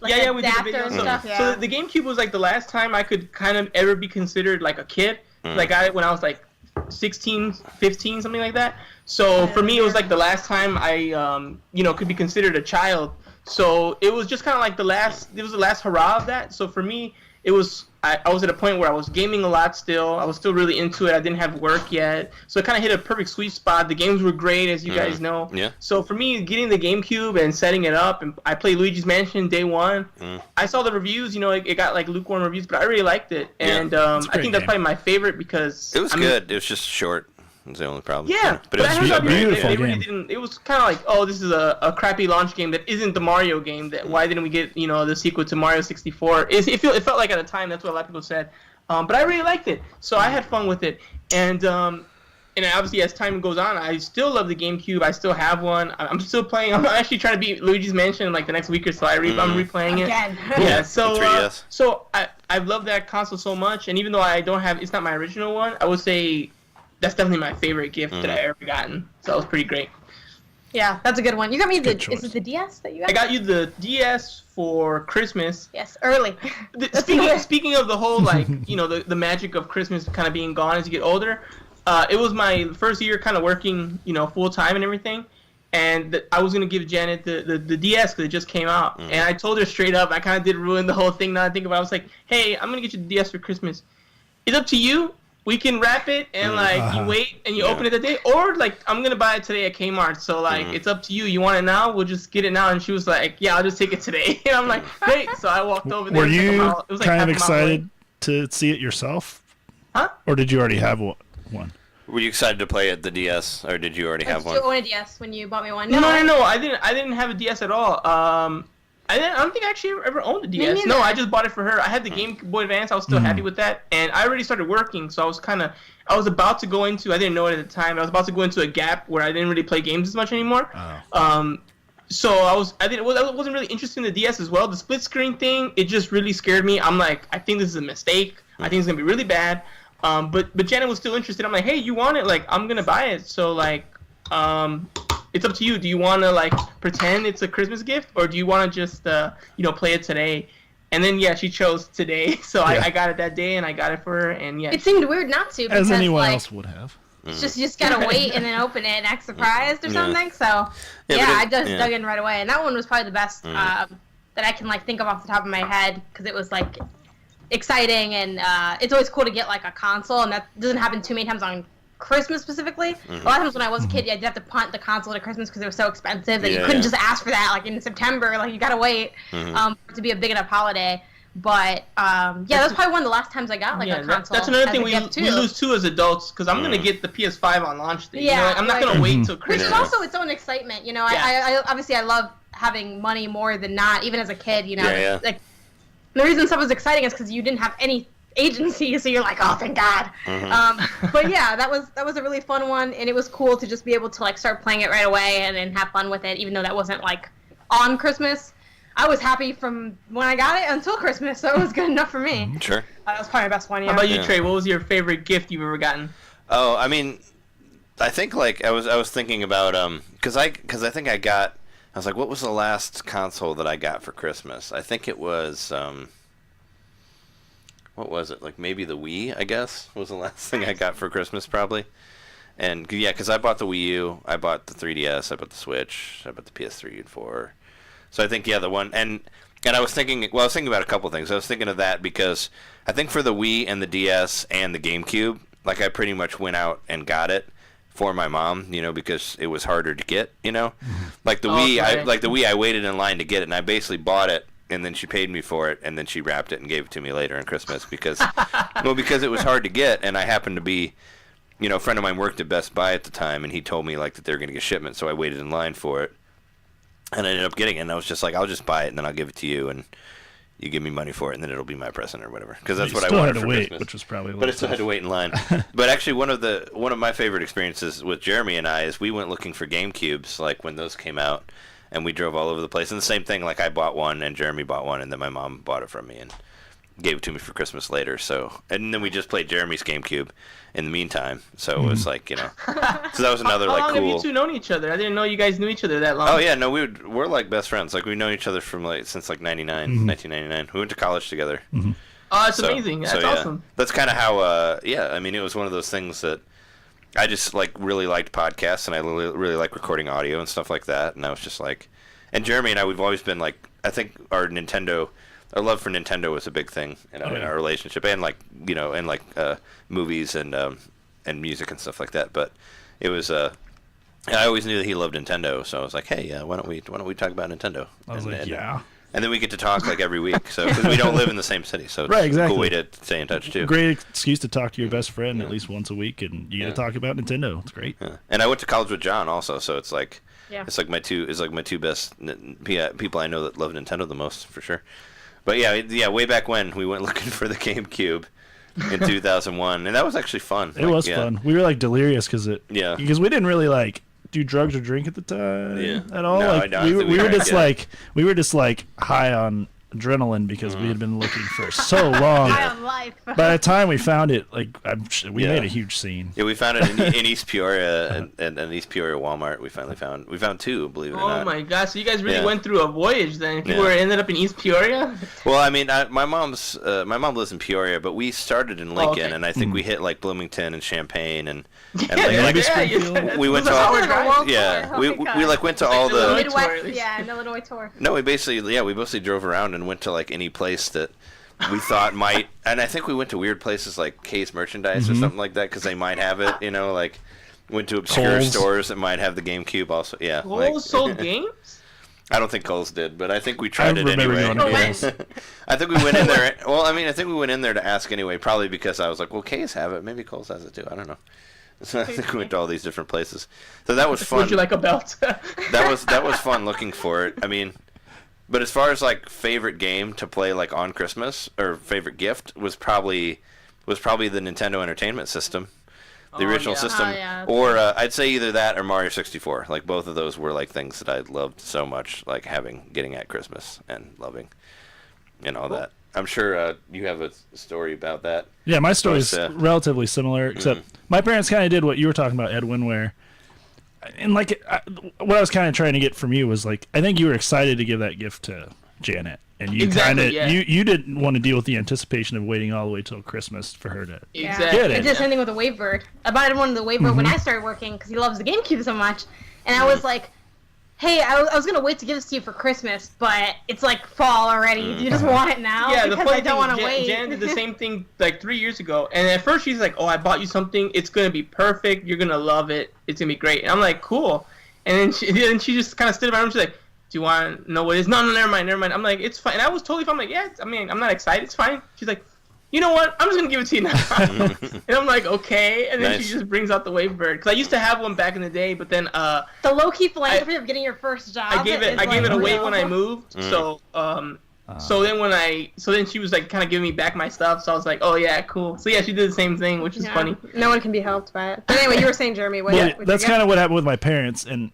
We did the video and stuff. So the GameCube was like the last time I could kind of ever be considered like a kid. Like when I was like 16, 15, something like that. So for me, it was like the last time I, could be considered a child. So it was just kind of like the last hurrah of that. So for me, it was, I was at a point where I was gaming a lot still. I was still really into it. I didn't have work yet. So it kind of hit a perfect sweet spot. The games were great, as you guys know. Yeah. So for me, getting the GameCube and setting it up, and I played Luigi's Mansion day one. I saw the reviews, it got like lukewarm reviews, but I really liked it. And I think that's probably my favorite because... It was good. It was just short. That's the only problem. Yeah, but it was I heard beautiful they game. really didn't. It was kind of like, oh, this is a crappy launch game that isn't the Mario game. That why didn't we get the sequel to Mario 64? It felt like at the time that's what a lot of people said. But I really liked it, so I had fun with it. And obviously as time goes on, I still love the GameCube. I still have one. I'm still playing. I'm actually trying to beat Luigi's Mansion in like the next week or so. I'm replaying it. Again. Yeah. So 3DS. So I love that console so much, and even though I don't have, it's not my original one, I would say that's definitely my favorite gift that I ever gotten. So it was pretty great. Yeah, that's a good one. You got me Good choice. is it the DS that you got? I got you the DS for Christmas. Yes, early. Speaking of the whole the magic of Christmas kind of being gone as you get older, it was my first year kind of working full time and everything, and I was gonna give Janet the DS because it just came out, and I told her straight up. I kind of did ruin the whole thing. Now I think about it, I was like, hey, I'm gonna get you the DS for Christmas. It's up to you. We can wrap it and you wait and you open it the day, or I'm gonna buy it today at Kmart. So it's up to you. You want it now? We'll just get it now. And she was like, yeah, I'll just take it today. And I'm like, great. So I walked over there. Were you it was kind of half a mile excited away. to see it yourself? Huh? Or did you already have one? Were you excited to play at the DS, or did you already have one? Did you own a DS when you bought me one? No. I didn't have a DS at all. I don't think I actually ever owned a DS. neither. No, I just bought it for her. I had the Game Boy Advance. I was still happy with that, and I already started working, so I was about to go into. I didn't know it at the time. I was about to go into a gap where I didn't really play games as much anymore. So I wasn't really interested in the DS as well. The split screen thing, it just really scared me. I'm like, I think this is a mistake. I think it's gonna be really bad. But Janet was still interested. I'm like, hey, you want it? I'm gonna buy it. So it's up to you. Do you want to pretend it's a Christmas gift, or do you want to just play it today? And then she chose today, so I got it that day, and I got it for her, and It seemed weird not to, because As anyone else would have. it's just you just gotta wait and then open it and act surprised or something. So I I just dug in right away, and that one was probably the best that I can think of off the top of my head, because it was exciting, and it's always cool to get a console, and that doesn't happen too many times on Christmas specifically. A lot of times when I was a kid, you'd have to punt the console to Christmas because it was so expensive that you couldn't just ask for that in September. You gotta wait for it to be a big enough holiday. But that's probably one of the last times I got a console. That's another as thing a we gift, too. lose too as adults, because I'm gonna get the PS5 on launch day. Yeah, I'm not gonna wait till Which Christmas. is also its own excitement. I obviously I love having money more than not, even as a kid. The reason stuff was exciting is because you didn't have any agency, so you're like, oh, thank God. But yeah, that was a really fun one, and it was cool to just be able to start playing it right away and then have fun with it, even though that wasn't on Christmas. I was happy from when I got it until Christmas, so it was good enough for me. Sure. That was probably my best one. Yeah. How about you, Trey? What was your favorite gift you've ever gotten? Oh, I mean, I think I was thinking about because I think I was like, what was the last console that I got for Christmas? I think it was what was it? Maybe the Wii, I guess, was the last thing I got for Christmas, probably. And because I bought the Wii U, I bought the 3DS, I bought the Switch, I bought the PS3 and 4. So I think the one, and I was thinking about a couple things. I was thinking of that because I think for the Wii and the DS and the GameCube, I pretty much went out and got it for my mom, because it was harder to get, Like the Wii, I waited in line to get it, and I basically bought it, and then she paid me for it, and then she wrapped it and gave it to me later on Christmas because it was hard to get, and I happened to be, a friend of mine worked at Best Buy at the time, and he told me that they were going to get shipment, so I waited in line for it. And I ended up getting it, and I was just like, I'll just buy it, and then I'll give it to you, and you give me money for it, and then it'll be my present or whatever. Because that's what I wanted for Christmas. Which was probably but I still had to wait in line. But actually, one of my favorite experiences with Jeremy and I is we went looking for GameCubes, when those came out, and we drove all over the place. And the same thing, I bought one, and Jeremy bought one, and then my mom bought it from me and gave it to me for Christmas later. So, and then we just played Jeremy's GameCube in the meantime. So it was so that was another How long cool. have you two known each other? I didn't know you guys knew each other that long. Oh yeah, no, we're best friends. We've known each other from since 1999. We went to college together. Oh, it's amazing. That's awesome. That's kind of how. I mean, it was one of those things that I just like really liked podcasts, and I really like recording audio and stuff like that. And I was just like, and Jeremy and I, we've always been like, I think our love for Nintendo was a big thing in our relationship, and like movies and music and stuff like that. But it was I always knew that he loved Nintendo, so I was like, hey, why don't we talk about Nintendo? I was yeah. And then we get to talk like every week, so because we don't live in the same city, so it's a cool way to stay in touch too. Great excuse to talk to your best friend at least once a week, and you get to talk about Nintendo. It's great. Yeah. And I went to college with John also, so it's like it's like my two best people I know that love Nintendo the most for sure. But yeah, way back when we went looking for the GameCube in 2001, and that was actually fun. It was fun. We were like delirious because we didn't really like do drugs or drink at the time at all. No, like, we were just like high on adrenaline because we had been looking for so long. High on life. By the time we found it, like we made a huge scene. Yeah, we found it in East Peoria, and East Peoria Walmart. We found two, believe it or not. Oh my gosh! So you guys really went through a voyage then. If you ended up in East Peoria. Well, I mean, my mom lives in Peoria, but we started in Lincoln, and I think we hit like Bloomington and Champaign and we went to we like went to all the Midwest, an Illinois tour. No, we basically drove around and went to like any place that we thought might, and I think we went to weird places like K's Merchandise or something like that because they might have it, like went to obscure stores that might have the GameCube also. Yeah, Kohl's sold games? I don't think Kohl's did, but I think we tried it anyway. I think we went in there. Well, I mean, I think we went in there to ask anyway, probably because I was like, well, K's have it, maybe Kohl's has it too. I don't know. So I think we went to all these different places. So that was fun. Would you like a belt? that was fun looking for it. I mean, but as far as like favorite game to play like on Christmas or favorite gift was probably the Nintendo Entertainment System, the original system, or I'd say either that or Mario 64. Like both of those were like things that I loved so much, like getting at Christmas and loving, and all that. I'm sure you have a story about that. Yeah, my story is relatively similar, except my parents kind of did what you were talking about, Edwin, where, and like, what I was kind of trying to get from you was like, I think you were excited to give that gift to Janet, and you you didn't want to deal with the anticipation of waiting all the way till Christmas for her to get it. I did the same thing with the Wavebird. I bought one of the Wavebird when I started working because he loves the GameCube so much, and I was like, hey, I was going to wait to give this to you for Christmas, but it's like fall already. Do you just want it now? Yeah, because I don't want to wait. Jan did the same thing like 3 years ago. And at first she's like, oh, I bought you something. It's going to be perfect. You're going to love it. It's going to be great. And I'm like, cool. And then she just kind of stood in my room. She's like, do you want to know what it is? No, never mind. I'm like, it's fine. And I was totally fine. I'm like, yeah, I'm not excited. It's fine. She's like, you know what? I'm just going to give it to you now. And I'm like, okay. And then she just brings out the Wavebird. Because I used to have one back in the day, but then... the low-key philanthropy of getting your first job. I gave it away when I moved. So then she was like kind of giving me back my stuff. So I was like, oh yeah, cool. So yeah, she did the same thing, which is funny. No one can be helped by it. But anyway, you were saying, Jeremy, that's kind of what happened with my parents, and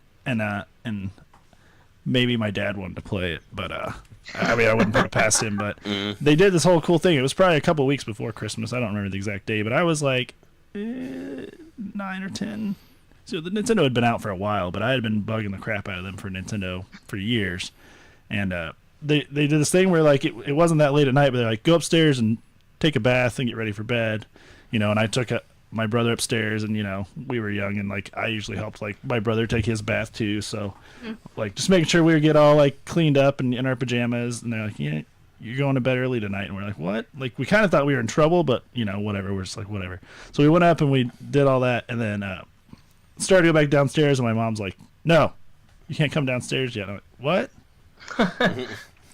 maybe my dad wanted to play it, but I mean, I wouldn't put it past him, but they did this whole cool thing. It was probably a couple weeks before Christmas. I don't remember the exact day, but I was like 9 or 10. So the Nintendo had been out for a while, but I had been bugging the crap out of them for Nintendo for years. And they did this thing where like it wasn't that late at night, but they're like, go upstairs and take a bath and get ready for bed, and I took my brother upstairs, and we were young, and like I usually helped like my brother take his bath too, so like just making sure we would get all like cleaned up and in our pajamas, and they're like, yeah, you're going to bed early tonight, and we're like, what? Like we kind of thought we were in trouble, but whatever, we're just like whatever. So we went up and we did all that, and then started to go back downstairs, and my mom's like, no, you can't come downstairs yet. I'm like, what?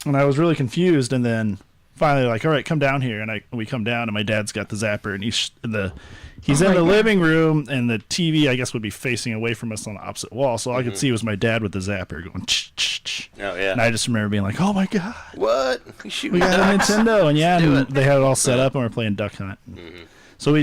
And I was really confused, and then finally like, all right, come down here, and we come down, and my dad's got the zapper, and he's in the living room, and the TV, I guess, would be facing away from us on the opposite wall. So all I could see was my dad with the zapper going, ch. Oh, yeah. And I just remember being like, oh, my God. What? We got a Nintendo. And yeah, and they had it all set up, and we're playing Duck Hunt. So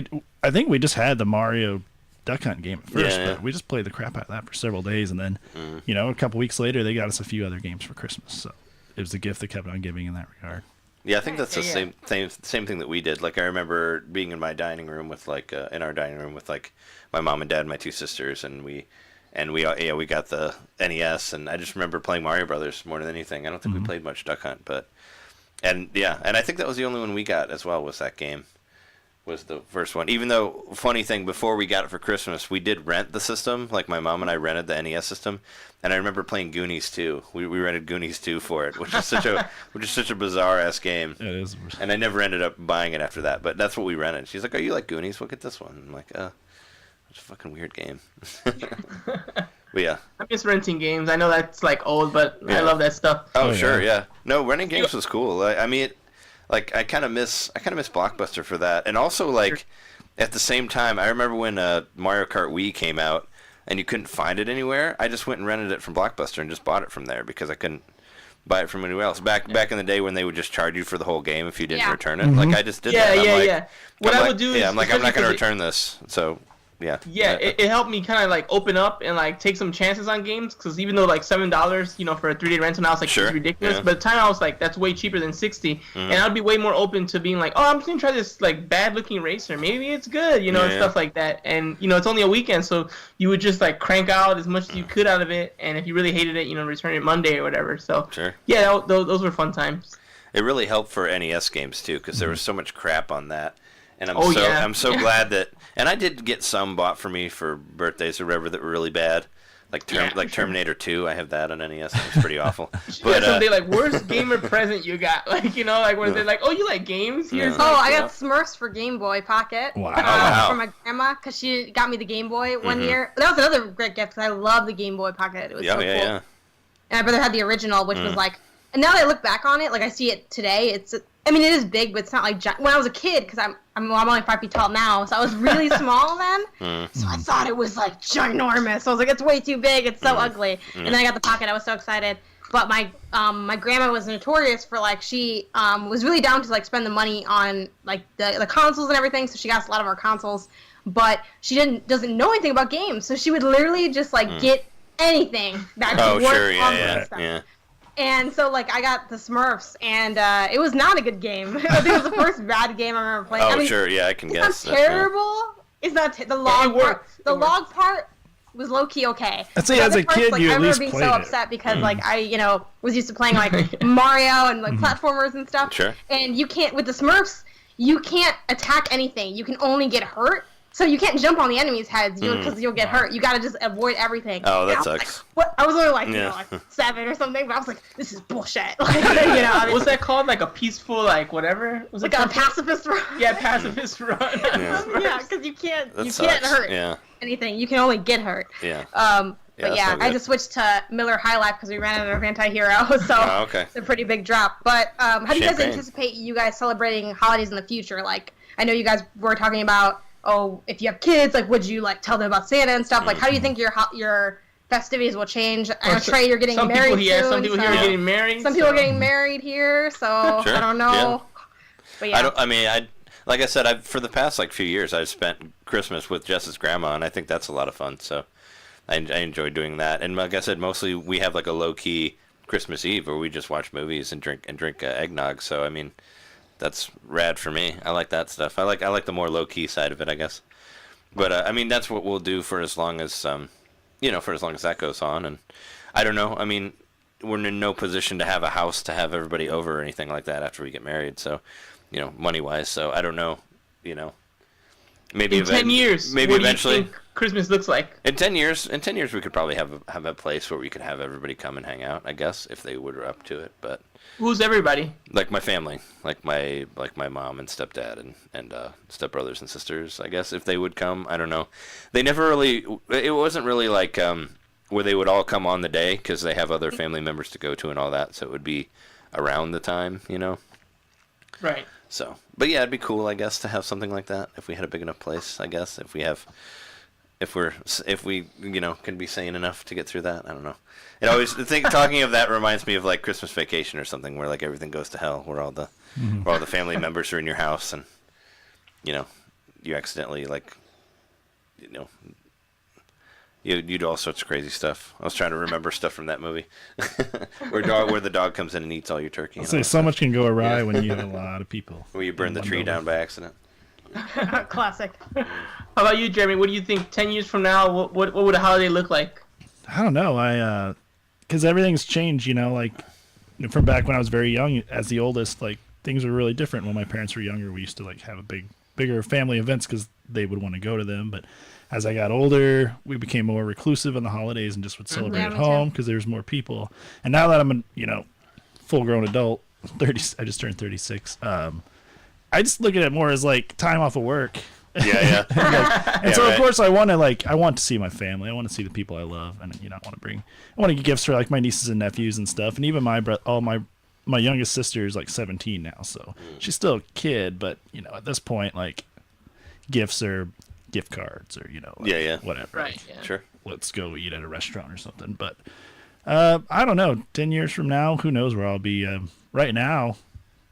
I think we just had the Mario Duck Hunt game at first, but we just played the crap out of that for several days. And then, a couple weeks later, they got us a few other games for Christmas. So it was the gift that kept on giving in that regard. Yeah, I think that's the same thing that we did. Like I remember being in my dining room with like in our dining room with like my mom and dad and my two sisters, and we got the NES, and I just remember playing Mario Brothers more than anything. I don't think we played much Duck Hunt, and I think that was the only one we got as well, was that game. was the first one. Even though, funny thing, before we got it for Christmas, we did rent the system. Like, my mom and I rented the NES system, and I remember playing Goonies 2. We rented Goonies 2 for it, which is such a bizarre ass game. It is. And I never ended up buying it after that, but that's what we rented. She's like, "Oh, you like Goonies? We'll get this one." I'm like, it's a fucking weird game. But yeah. I miss renting games. I know that's like old, but Yeah. I love that stuff. Oh, sure, yeah. No, renting games was cool. I mean, like, I kind of miss Blockbuster for that. And also, like, at the same time, I remember when Mario Kart Wii came out and you couldn't find it anywhere. I just went and rented it from Blockbuster and just bought it from there because I couldn't buy it from anywhere else. Back in the day when they would just charge you for the whole game if you didn't return it. Like, I just did that. Yeah. What I would do is... I'm like, I'm not going to return this. So... Yeah. It helped me kind of like open up and like take some chances on games because even though like $7, for a 3-day rental now, it's like it's ridiculous. Yeah. But at the time I was like, that's way cheaper than $60, and I'd be way more open to being like, oh, I'm just gonna try this like bad looking racer. Maybe it's good, and stuff like that. And it's only a weekend, so you would just like crank out as much as you could out of it. And if you really hated it, return it Monday or whatever. So yeah, those were fun times. It really helped for NES games too because there was so much crap on that. And I'm so glad that, and I did get some bought for me for birthdays or whatever that were really bad, like Terminator 2. I have that on NES. It's pretty awful. But someday like worst gamer present you got, where they're like, oh, you like games? Here's I got Smurfs for Game Boy Pocket. Wow. From my grandma because she got me the Game Boy one year. That was another great gift because I love the Game Boy Pocket. It was so cool. Yeah. And my brother had the original, which was like, and now that I look back on it, like I see it today, it is big, but it's not like when I was a kid, because I'm only 5 feet tall now, so I was really small then. So I thought it was like ginormous. So I was like, it's way too big. It's so ugly. And then I got the Pocket. I was so excited. But my grandma was notorious for like she was really down to like spend the money on like the consoles and everything. So she got us a lot of our consoles, but she doesn't know anything about games. So she would literally just like get anything that could work on the stuff. Yeah. And so, like, I got the Smurfs, and it was not a good game. I think it was the first bad game I remember playing. I can guess. It's not terrible. It's not the log part. The log part was low key okay. I'd say as a kid, like, you at least played it. I remember being so upset because, like, I was used to playing like Mario and like platformers and stuff. Sure. And you can't with the Smurfs, you can't attack anything. You can only get hurt. So you can't jump on the enemy's heads because you'll get hurt. You gotta just avoid everything. Oh, that sucks. Like, what? I was only like, like 7 or something, but I was like, this is bullshit. Like, what's that called? Like a peaceful, like whatever? Was like a pacifist run? Yeah, pacifist run. Yeah, because you can't hurt anything. You can only get hurt. Yeah. But I just switched to Miller High Life because we ran out of anti-hero, so it's a pretty big drop. But how do you guys anticipate you guys celebrating holidays in the future? Like, I know you guys were talking about, if you have kids, like, would you like tell them about Santa and stuff? Like, how do you think your festivities will change? I know, Trey, you're getting married soon. Some people here are getting married. Some people are getting married here, so I don't know. Yeah. But yeah. Like I said, for the past few years, I've spent Christmas with Jess's grandma, and I think that's a lot of fun. So I enjoy doing that. And like I said, mostly we have like a low key Christmas Eve where we just watch movies and drink eggnog. So I mean, that's rad for me. I like that stuff. I like the more low key side of it, I guess. But I mean, that's what we'll do for as long as that goes on. And I don't know. I mean, we're in no position to have a house to have everybody over or anything like that after we get married. So, money wise. So I don't know. Maybe in 10 years, maybe what eventually. Do you think Christmas looks like? In 10 years, we could probably have a place where we could have everybody come and hang out. I guess if they were up to it, but. Who's everybody? Like my family, like my mom and stepdad and stepbrothers and sisters. I guess if they would come, I don't know. They never really. It wasn't really like where they would all come on the day because they have other family members to go to and all that. So it would be around the time, Right. So, but yeah, it'd be cool, I guess, to have something like that if we had a big enough place. I guess if we can be sane enough to get through that. I don't know. Talking of that reminds me of like Christmas Vacation or something where like everything goes to hell, where all the family members are in your house and you accidentally you do all sorts of crazy stuff. I was trying to remember stuff from that movie where the dog comes in and eats all your turkey. So much can go awry when you have a lot of people. Where you burn the tree down by accident. Classic. How about you, Jeremy? What do you think 10 years from now, what would a holiday look like? I don't know. Because everything's changed, like from back when I was very young as the oldest, like things were really different when my parents were younger. We used to like have a big bigger family events because they would want to go to them. But as I got older, we became more reclusive on the holidays and just would celebrate at home because there's more people. And now that I'm a full-grown adult, 30, I just turned 36. I just look at it more as like time off of work. Yeah. Of course I want to see my family. I want to see the people I love, and I want to get gifts for like my nieces and nephews and stuff. And even my youngest sister is like 17 now, so she's still a kid. But at this point, like gifts are gift cards or whatever. Right. Yeah. Sure. Let's go eat at a restaurant or something. But I don't know. 10 years from now, who knows where I'll be? Right now,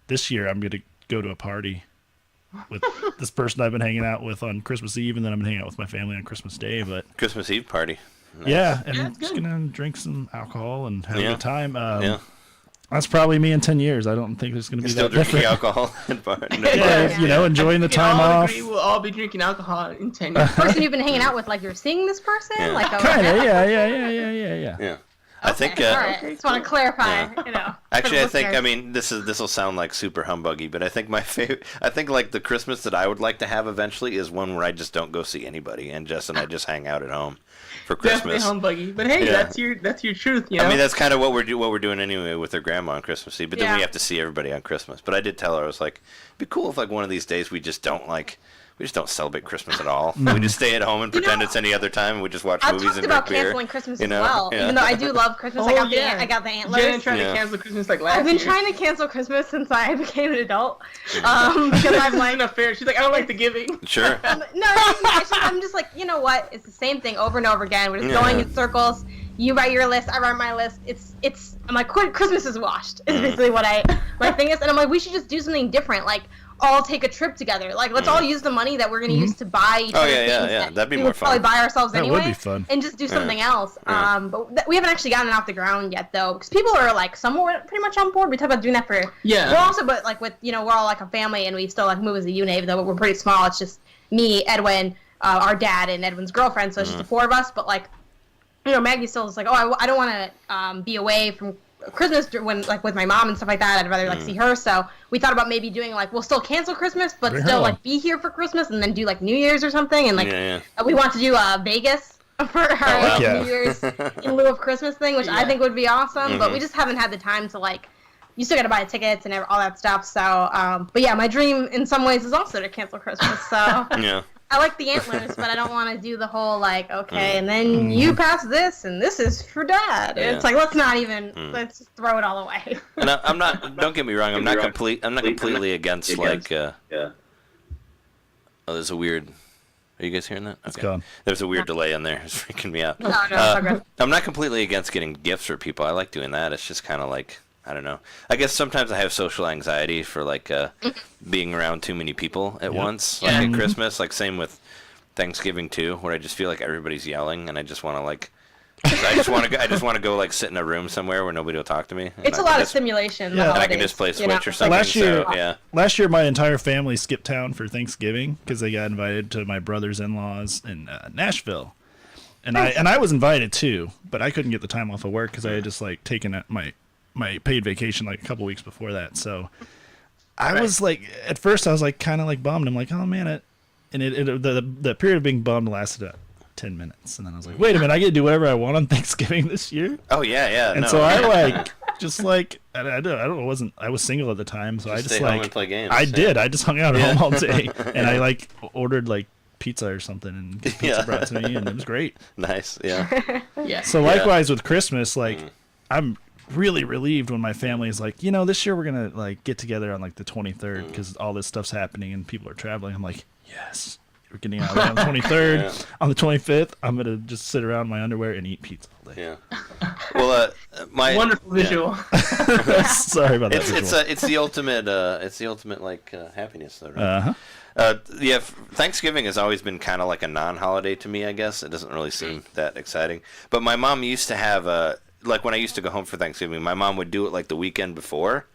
this year I'm gonna go to a party with this person I've been hanging out with on Christmas Eve, and then I'm gonna hang out with my family on Christmas Day. But Christmas Eve party. Nice. Yeah, and I'm just gonna drink some alcohol and have a good time. Yeah. That's probably me in 10 years. I don't think there's gonna be still that drinking different. alcohol and bar. No. Yeah, enjoying the time all off. Agree we'll all be drinking alcohol in 10 years. The person you've been hanging out with, like you're seeing this person, Yeah. Kind of, yeah. Yeah. I think. All right. Just want to clarify. Actually, I think. I mean, this will sound like super humbuggy, but I think my favorite. I think like the Christmas that I would like to have eventually is one where I just don't go see anybody, and Jess and I just hang out at home for Christmas. Definitely humbuggy, but hey, that's your truth. I mean, that's kind of what we're doing anyway with her grandma on Christmas Eve. But then we have to see everybody on Christmas. But I did tell her, I was like, it'd be cool if like one of these days we just don't celebrate Christmas at all. We just stay at home and pretend it's any other time. And we just watch movies and drink beer. I've talked about canceling Christmas as well. Yeah. Even though I do love Christmas, I got the antlers. Jen tried to cancel Christmas like last year. I've been trying to cancel Christmas since I became an adult. Because I'm like, not fair. She's like, I don't like the giving. Sure. I'm just like, you know what? It's the same thing over and over again. We're just going in circles. You write your list, I write my list. I'm like, Christmas is washed. Is basically what my thing is. And I'm like, we should just do something different. Like, all take a trip together. Like, let's all use the money that we're going to use to buy each other things that that'd be we more would fun. probably buy ourselves anyway. That would be fun. And just do something else. Yeah. But we haven't actually gotten it off the ground yet, though. Because people are, like, somewhat pretty much on board. We talk about doing that for... Yeah. We're also, but, like, with, we're all, like, a family, and we still, like, move as a unit, even though we're pretty small. It's just me, Edwin, our dad, and Edwin's girlfriend, so it's just the four of us. But, like, Maggie still is like, I don't want to be away from Christmas when like with my mom and stuff like that. I'd rather like see her. So we thought about maybe doing like we'll still cancel Christmas, but still like be here for Christmas and then do like New Year's or something. And like we want to do Vegas for our New Year's in lieu of Christmas thing, which I think would be awesome. But we just haven't had the time to like. You still got to buy tickets and all that stuff. So, but yeah, my dream in some ways is also to cancel Christmas. So. I like the antlers, but I don't want to do the whole like, okay, and then you pass this, and this is for Dad. Yeah. It's like let's just throw it all away. And I'm not. Don't get me wrong. I'm not completely against like. Oh, there's a weird. Are you guys hearing that? It's gone. There's a weird delay in there. It's freaking me out. No, it's okay. I'm not completely against getting gifts for people. I like doing that. It's just kind of like. I don't know. I guess sometimes I have social anxiety for like being around too many people at once. Like at Christmas, like same with Thanksgiving too, where I just feel like everybody's yelling, and I just want to like, I just want to go like sit in a room somewhere where nobody will talk to me. It's a lot of stimulation. Yeah, and I can just play Switch or something. Last year my entire family skipped town for Thanksgiving because they got invited to my brother's in-laws in Nashville. And I was invited too, but I couldn't get the time off of work because I had just like taken my paid vacation like a couple weeks before that. So I was like, at first I was like kind of like bummed. I'm like, oh man, the period of being bummed lasted 10 minutes. And then I was like, wait a minute, I get to do whatever I want on Thanksgiving this year? Oh yeah. And so I like, just like, I don't know, I was single at the time. So I just stay like, home and play games. I did. I just hung out at home all day. And I like ordered like pizza or something and get pizza brought to me and it was great. Nice. Yeah. So likewise with Christmas, like I'm really relieved when my family is like, this year we're gonna like get together on like the 23rd because all this stuff's happening and people are traveling. I'm like, yes, we're getting out on the 23rd. On the 25th, I'm gonna just sit around in my underwear and eat pizza all day. Well, my wonderful visual. Sorry about that. It's the ultimate like happiness though, right? Thanksgiving has always been kind of like a non-holiday to me. I guess it doesn't really seem that exciting. But my mom used to have like when I used to go home for Thanksgiving, my mom would do it like the weekend before.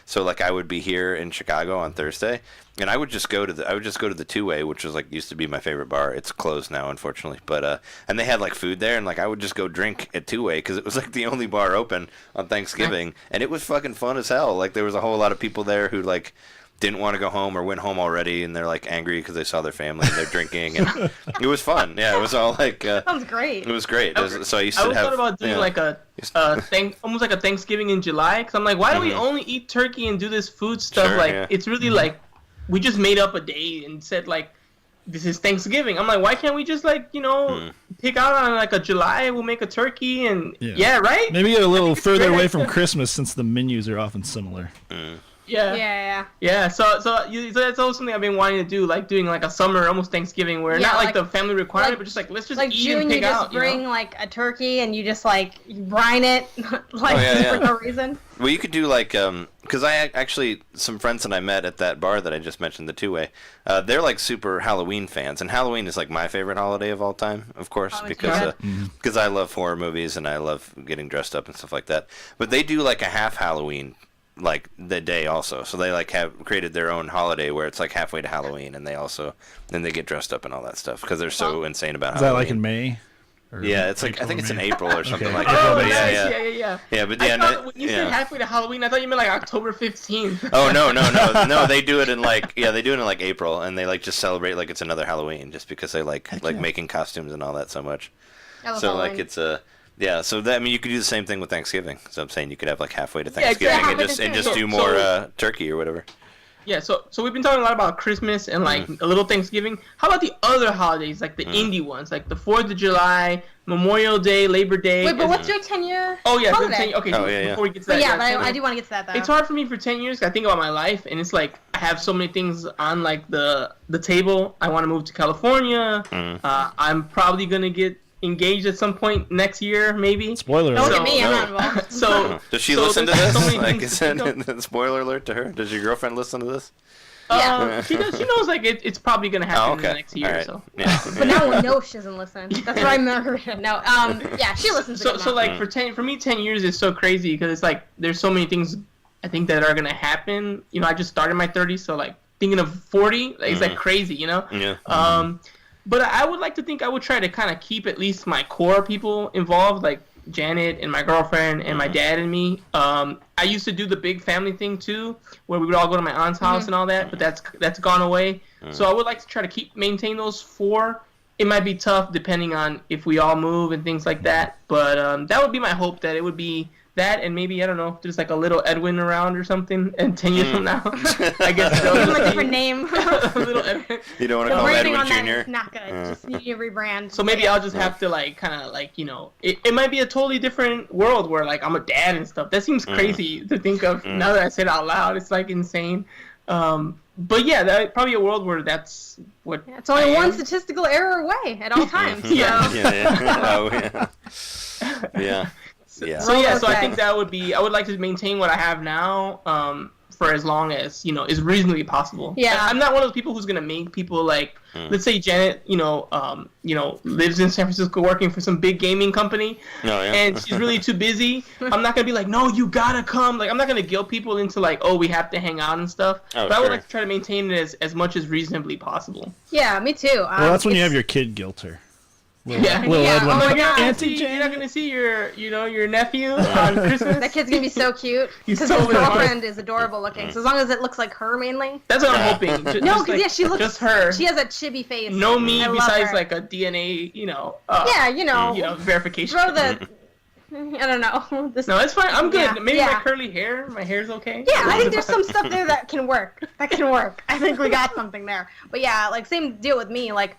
So like I would be here in Chicago on Thursday, and I would just go to the Two-Way, which was like used to be my favorite bar. It's closed now, unfortunately. But and they had like food there, and like I would just go drink at Two-Way because it was like the only bar open on Thanksgiving, and it was fucking fun as hell. Like there was a whole lot of people there who like didn't want to go home or went home already, and they're like angry because they saw their family and they're drinking, and it was fun. Yeah, it was all like. Sounds great. It was great. So I used to I was have. thought about doing like almost like a Thanksgiving in July, because I'm like, why do we only eat turkey and do this food stuff? Sure, like yeah. it's really like we just made up a day and said like this is Thanksgiving. I'm like, why can't we just like pick out on like a July? We'll make a turkey and right. Maybe get a little further away from Christmas since the menus are often similar. Yeah. So that's always something I've been wanting to do, like doing like a summer, almost Thanksgiving, where not like the family requirement, but just like let's just like eat June, and pick you just out. bring like a turkey and you just like brine it like for no reason. Well, you could do like because I actually some friends that I met at that bar that I just mentioned, the Two-Way, they're like super Halloween fans, and Halloween is like my favorite holiday of all time, of course, because I love horror movies and I love getting dressed up and stuff like that. But they do like a half Halloween. Like the day also, so they like have created their own holiday where it's like halfway to Halloween, and then they get dressed up and all that stuff because they're so insane about Halloween. Is that like in May? Yeah, it's like I think it's in April or something like Oh, that. nice. Yeah, but I thought when you said halfway to Halloween, I thought you meant like October 15th. Oh no! They do it in like April, and they like just celebrate like it's another Halloween, just because they like making costumes and all that so much. So Halloween. like it's a. Yeah, so that, I mean, you could do the same thing with Thanksgiving. So I'm saying you could have like halfway to Thanksgiving and just do more turkey or whatever. Yeah, so we've been talking a lot about Christmas and like a little Thanksgiving. How about the other holidays, like the indie ones, like the 4th of July, Memorial Day, Labor Day? Wait, but what's your 10-year? Oh yeah, holiday? Okay. Before we get to But that, I do want to get to that though. It's hard for me for 10 years. 'Cause I think about my life, and it's like I have so many things on like the table. I want to move to California. I'm probably gonna get engaged at some point next year, maybe. Spoiler alert. Don't look at me, I'm not involved. So does she listen to this? So many like, things is it spoiler alert to her? Does your girlfriend listen to this? She knows like it's probably gonna happen in the next year or so. Yeah. But no one knows she doesn't listen. That's what I remember. No, she listens. So like for me 10 years is so crazy because it's like there's so many things I think that are gonna happen. You know, I just started my 30s, so like thinking of 40 is like crazy, you know. Yeah. But I would like to think I would try to kind of keep at least my core people involved, like Janet and my girlfriend and my dad and me. I used to do the big family thing too, where we would all go to my aunt's house and all that, but that's gone away. So I would like to try to maintain those 4. It might be tough depending on if we all move and things like that, but that would be my hope, that it would be that, and maybe, I don't know, there's like a little Edwin around or something, and 10 years from now, I guess. Give him a different name. A little Edwin. You don't want to call him Edwin on that Jr.? is not good. Just need to rebrand. So maybe I'll just have to like kind of like, you know, it might be a totally different world where like I'm a dad and stuff. That seems crazy to think of now that I said it out loud. It's like insane. But yeah, that probably a world where that's what. Yeah, it's only one statistical error away at all times. So. Yeah. Yeah. So I think that would be. I would like to maintain what I have now. For as long as, you know, is reasonably possible. Yeah. I'm not one of those people who's gonna make people like, let's say Janet, lives in San Francisco working for some big gaming company, and she's really too busy. I'm not gonna be like, no, you gotta come. Like, I'm not gonna guilt people into like, oh, we have to hang out and stuff. But I would like to try to maintain it as much as reasonably possible. Yeah, me too. Well, that's when you have your kid guilter. Edwin. Oh my God. You're not gonna see your nephew on Christmas. That kid's gonna be so cute. He's Because so his adorable. girlfriend is adorable looking. So as long as it looks like her mainly. That's what I'm hoping. No, because she looks. just her. She has a chibi face. No me I love besides her. like a DNA, verification. Throw the. I don't know. No, it's fine. I'm good. Yeah, Maybe yeah. my curly hair. My hair's okay. Yeah, I think there's some stuff there that can work. I think we got something there. But yeah, like same deal with me. Like,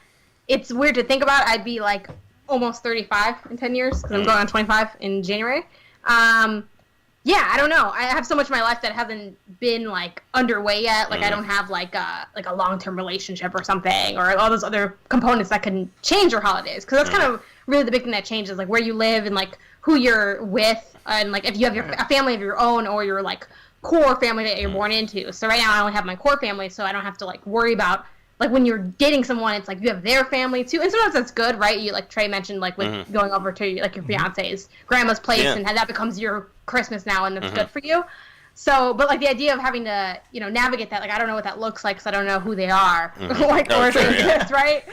it's weird to think about. I'd be like almost 35 in 10 years because I'm going on 25 in January. Yeah, I don't know. I have so much of my life that hasn't been like underway yet. Like I don't have like a long-term relationship or something, or all those other components that can change your holidays. Because that's kind of really the big thing that changes, like where you live and like who you're with, and like if you have a family of your own or your like core family that you're born into. So right now I only have my core family, so I don't have to like worry about. Like, when you're dating someone, it's like you have their family, too. And sometimes that's good, right? You, like Trey mentioned, like, with going over to, like, your fiance's grandma's place, and that becomes your Christmas now, and that's good for you. So, but, like, the idea of having to, navigate that, like, I don't know what that looks like because I don't know who they are. Like, or if they exist, right?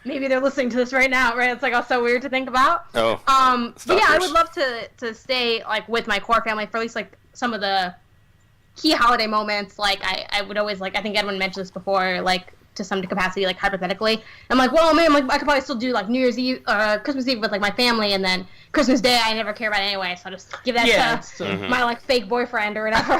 Maybe they're listening to this right now, right? It's, like, also weird to think about. But, yeah, I would love to stay, like, with my core family for at least, like, some of the key holiday moments, like I would always like, I think Edwin mentioned this before, like to some capacity, like hypothetically, I'm like, well, man, like I could probably still do like New Year's Eve, Christmas Eve with like my family, and then Christmas Day I never care about anyway, so I'll just give that to my like fake boyfriend or whatever.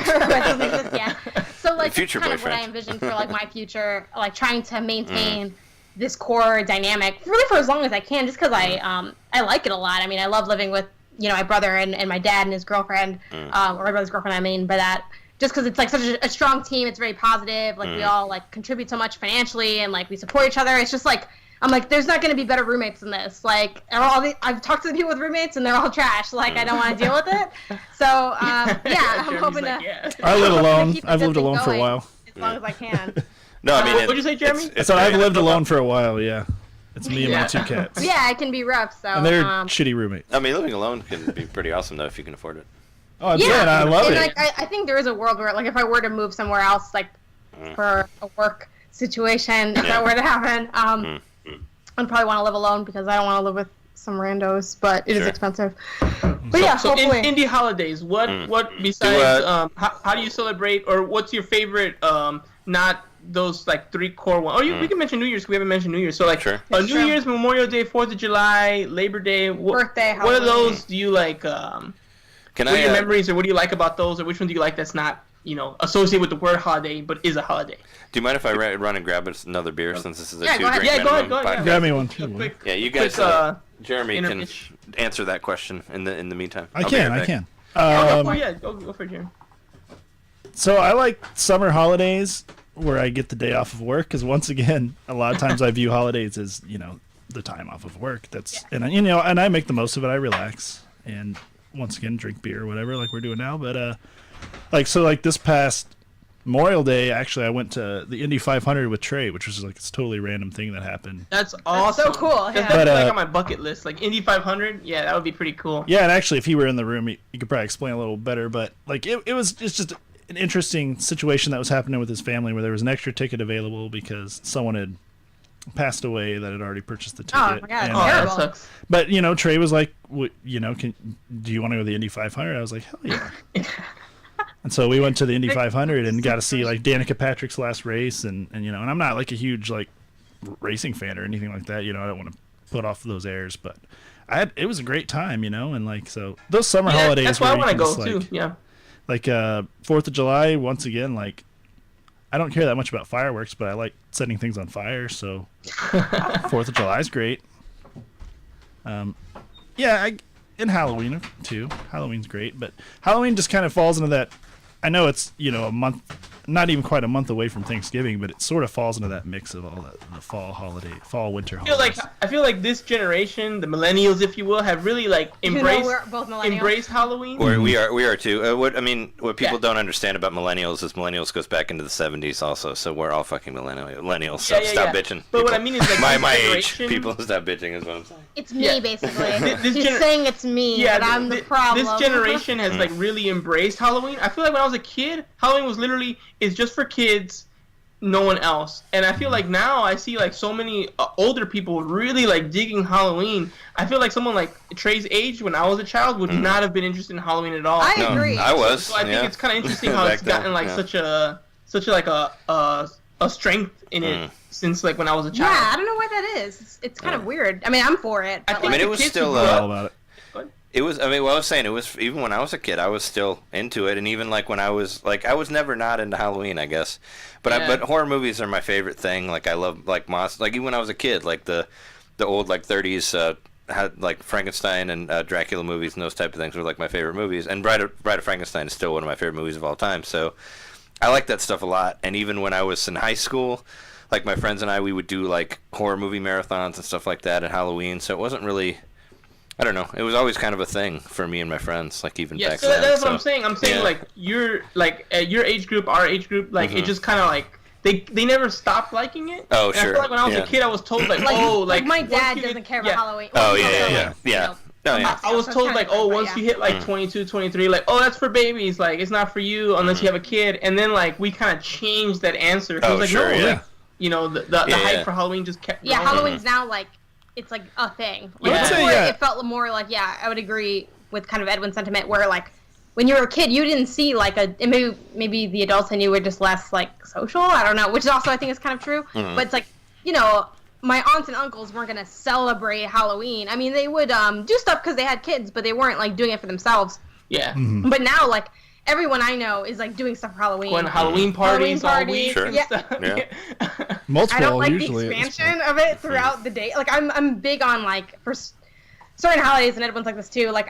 So like future kind boyfriend. of what I envision for like my future, like trying to maintain this core dynamic really for as long as I can, just because I like it a lot. I mean, I love living with my brother and my dad and his girlfriend, or my brother's girlfriend. I mean by that. Just because it's like such a strong team, it's very positive. Like we all like contribute so much financially, and like we support each other. It's just like I'm like, there's not going to be better roommates than this. Like I've talked to the people with roommates, and they're all trash. Like I don't want to deal with it. So I'm hoping to. I live alone. I've lived alone for a while. As long as I can. No, I mean, what'd you say, Jeremy? So I've lived alone for a while. Yeah, it's me and my 2 cats. Yeah, it can be rough. So and they're shitty roommates. I mean, living alone can be pretty awesome though if you can afford it. Oh, I love it. Like, I think there is a world where, like, if I were to move somewhere else, like, for a work situation, if that were to happen, I'd probably want to live alone because I don't want to live with some randos, but it is expensive. But yeah, so hopefully. Indie holidays, what besides, how do you celebrate, or what's your favorite, not those, like, 3 core ones? Or we can mention New Year's, because we haven't mentioned New Year's. So, like, New Year's, Memorial Day, 4th of July, Labor Day, birthday, Halloween. What of those do you like, what are your memories, or what do you like about those, or which one do you like that's not, associated with the word holiday, but is a holiday? Do you mind if I run and grab another beer since this is a 2-drink minimum podcast? ahead. Grab me one. Yeah, you guys, Jeremy can answer that question in the meantime. I can. Go for it, Jeremy. So I like summer holidays where I get the day off of work, because once again, a lot of times I view holidays as, the time off of work. And I make the most of it. I relax and once again drink beer or whatever like we're doing now, but like this past Memorial Day, actually I went to the Indy 500 with Trey, which was like this totally random thing that happened. That's awesome. That's so cool. That's like on my bucket list, like Indy 500. Yeah, that would be pretty cool. Yeah, and actually if he were in the room you could probably explain a little better, but like it's just an interesting situation that was happening with his family where there was an extra ticket available because someone had passed away that had already purchased the ticket. Oh my god, and, terrible. That sucks. But Trey was like, do you want to go to the Indy 500? I was like, hell yeah. And so we went to the Indy 500 and got to see like Danica Patrick's last race, and and I'm not like a huge like racing fan or anything like that. I don't want to put off those airs, but it was a great time, and like so those summer holidays. That's why I want to go just, too. Yeah. Like 4th of July, once again, like I don't care that much about fireworks, but I like setting things on fire, so 4th of July is great. And Halloween too. Halloween's great, but Halloween just kind of falls into that. I know it's a month, not even quite a month away from Thanksgiving, but it sort of falls into that mix of all the fall winter holidays. I feel like this generation, the millennials, if you will, have really like embraced Halloween. We are too. What people don't understand about millennials is millennials goes back into the 70s also, so we're all fucking millennials. So stop bitching. But what I mean is like my age, people stop bitching is what I'm saying. It's me basically. He's saying it's me, but I'm the problem. This generation has like really embraced Halloween. I feel like when I was a kid, Halloween was literally is just for kids, no one else. And I feel like now I see like so many older people really like digging Halloween. I feel like someone like Trey's age when I was a child would not have been interested in Halloween at all. I agree. I was. So I think it's kind of interesting how it's gotten like such a strength in it since like when I was a child. Yeah, I don't know why that is. It's kind of weird. I mean, I'm for it. I think it was still all about it. It was. I was saying it was. Even when I was a kid, I was still into it, and even like when I was never not into Halloween, I guess. But horror movies are my favorite thing. Like I love like monsters. Like even when I was a kid, like the old like 30s had like Frankenstein and Dracula movies and those type of things were like my favorite movies. And Bride of Frankenstein is still one of my favorite movies of all time. So I like that stuff a lot. And even when I was in high school, like my friends and we would do like horror movie marathons and stuff like that at Halloween. So it wasn't really. I don't know. It was always kind of a thing for me and my friends, like even back then. That's what I'm saying. I'm saying like you're like your age group, our age group, like it just kind of like they never stopped liking it. Oh, and sure. I feel like when I was a kid, I was told like my dad doesn't care about Halloween. Oh yeah. I was told like once you hit like 22, 23, like that's for babies, like it's not for you unless you have a kid. And then like we kind of changed that answer. Oh, like, sure, no, like, the hype for Halloween just kept growing. Halloween's now like. It's like a thing. Like, I would say, it felt more like I would agree with kind of Edwin's sentiment where like when you were a kid, you didn't see like and maybe the adults I knew were just less like social. I don't know, which is also I think is kind of true. Mm-hmm. But it's like, you know, my aunts and uncles weren't gonna celebrate Halloween. I mean, they would do stuff because they had kids, but they weren't like doing it for themselves. Yeah. Mm-hmm. But now, like, everyone I know is like doing stuff for Halloween. Going to Halloween parties all week. Sure. And Yeah. stuff. Yeah. Multiple, I don't like usually the expansion of it throughout the day. Like, I'm big on like for certain holidays, and everyone's like this too. Like,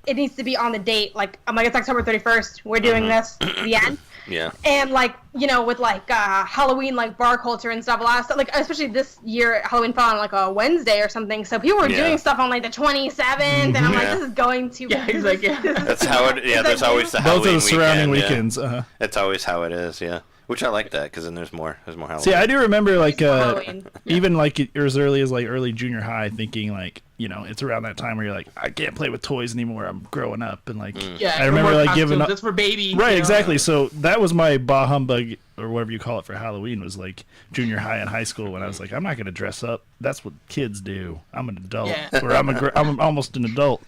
it needs to be on the date. Like, I'm like, it's October 31st. We're doing this. The end. Yeah. And like, you know, with like Halloween, like bar culture and stuff, a lot of stuff. Like, especially this year, Halloween fell on like a Wednesday or something. So people were doing stuff on like the 27th, and I'm like, this is going to. Yeah, he's like, yeah. That's how it. Yeah, there's always the Halloween both of the surrounding weekend, weekends. Uh-huh. That's always how it is. Yeah. Which I like that because then there's more Halloween. See, I do remember like Halloween. even like as early as like early junior high, thinking like, you know, it's around that time where you're like, I can't play with toys anymore. I'm growing up, and like Yeah, I remember like giving up. That's for babies. Right, you know? exactly. So that was my bah humbug or whatever you call it for Halloween, was like junior high and high school when I was like, I'm not going to dress up. That's what kids do. I'm an adult, Yeah. or I'm almost an adult.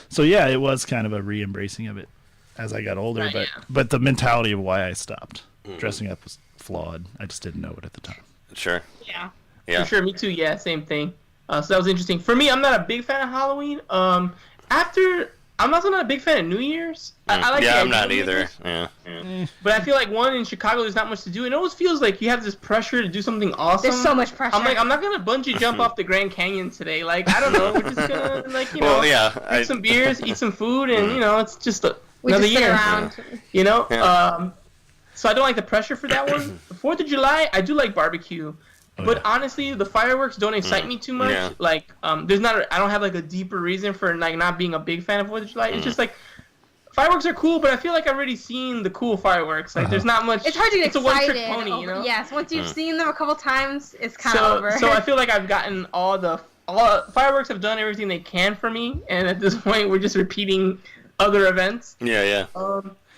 So yeah, it was kind of a re-embracing of it as I got older, Right, but the mentality of why I stopped dressing up was flawed. I just didn't know it at the time. Sure. Yeah. Yeah. For sure, me too. Yeah, same thing. So that was interesting. For me, I'm not a big fan of Halloween. I'm also not a big fan of New Year's. I like the I'm idea not of New either. Year's, Yeah. but I feel like in Chicago, there's not much to do. It always feels like you have this pressure to do something awesome. There's so much pressure. I'm like, I'm not gonna bungee jump off the Grand Canyon today. Like, I don't know. We're just gonna Well, yeah, drink some beers, eat some food, and it's just we another just sit year. around. Yeah. So I don't like the pressure for that one. 4th of July, I do like barbecue. But honestly, the fireworks don't excite me too much. Yeah. Like, I don't have like a deeper reason for like not being a big fan of 4th of July. It's just like, fireworks are cool, but I feel like I've already seen the cool fireworks. Like, there's not much. It's hard to get It's excited. a one-trick pony, you know? Yes, once you've seen them a couple times, it's kind of over. So I feel like I've gotten all fireworks have done everything they can for me, and at this point, we're just repeating other events. Yeah.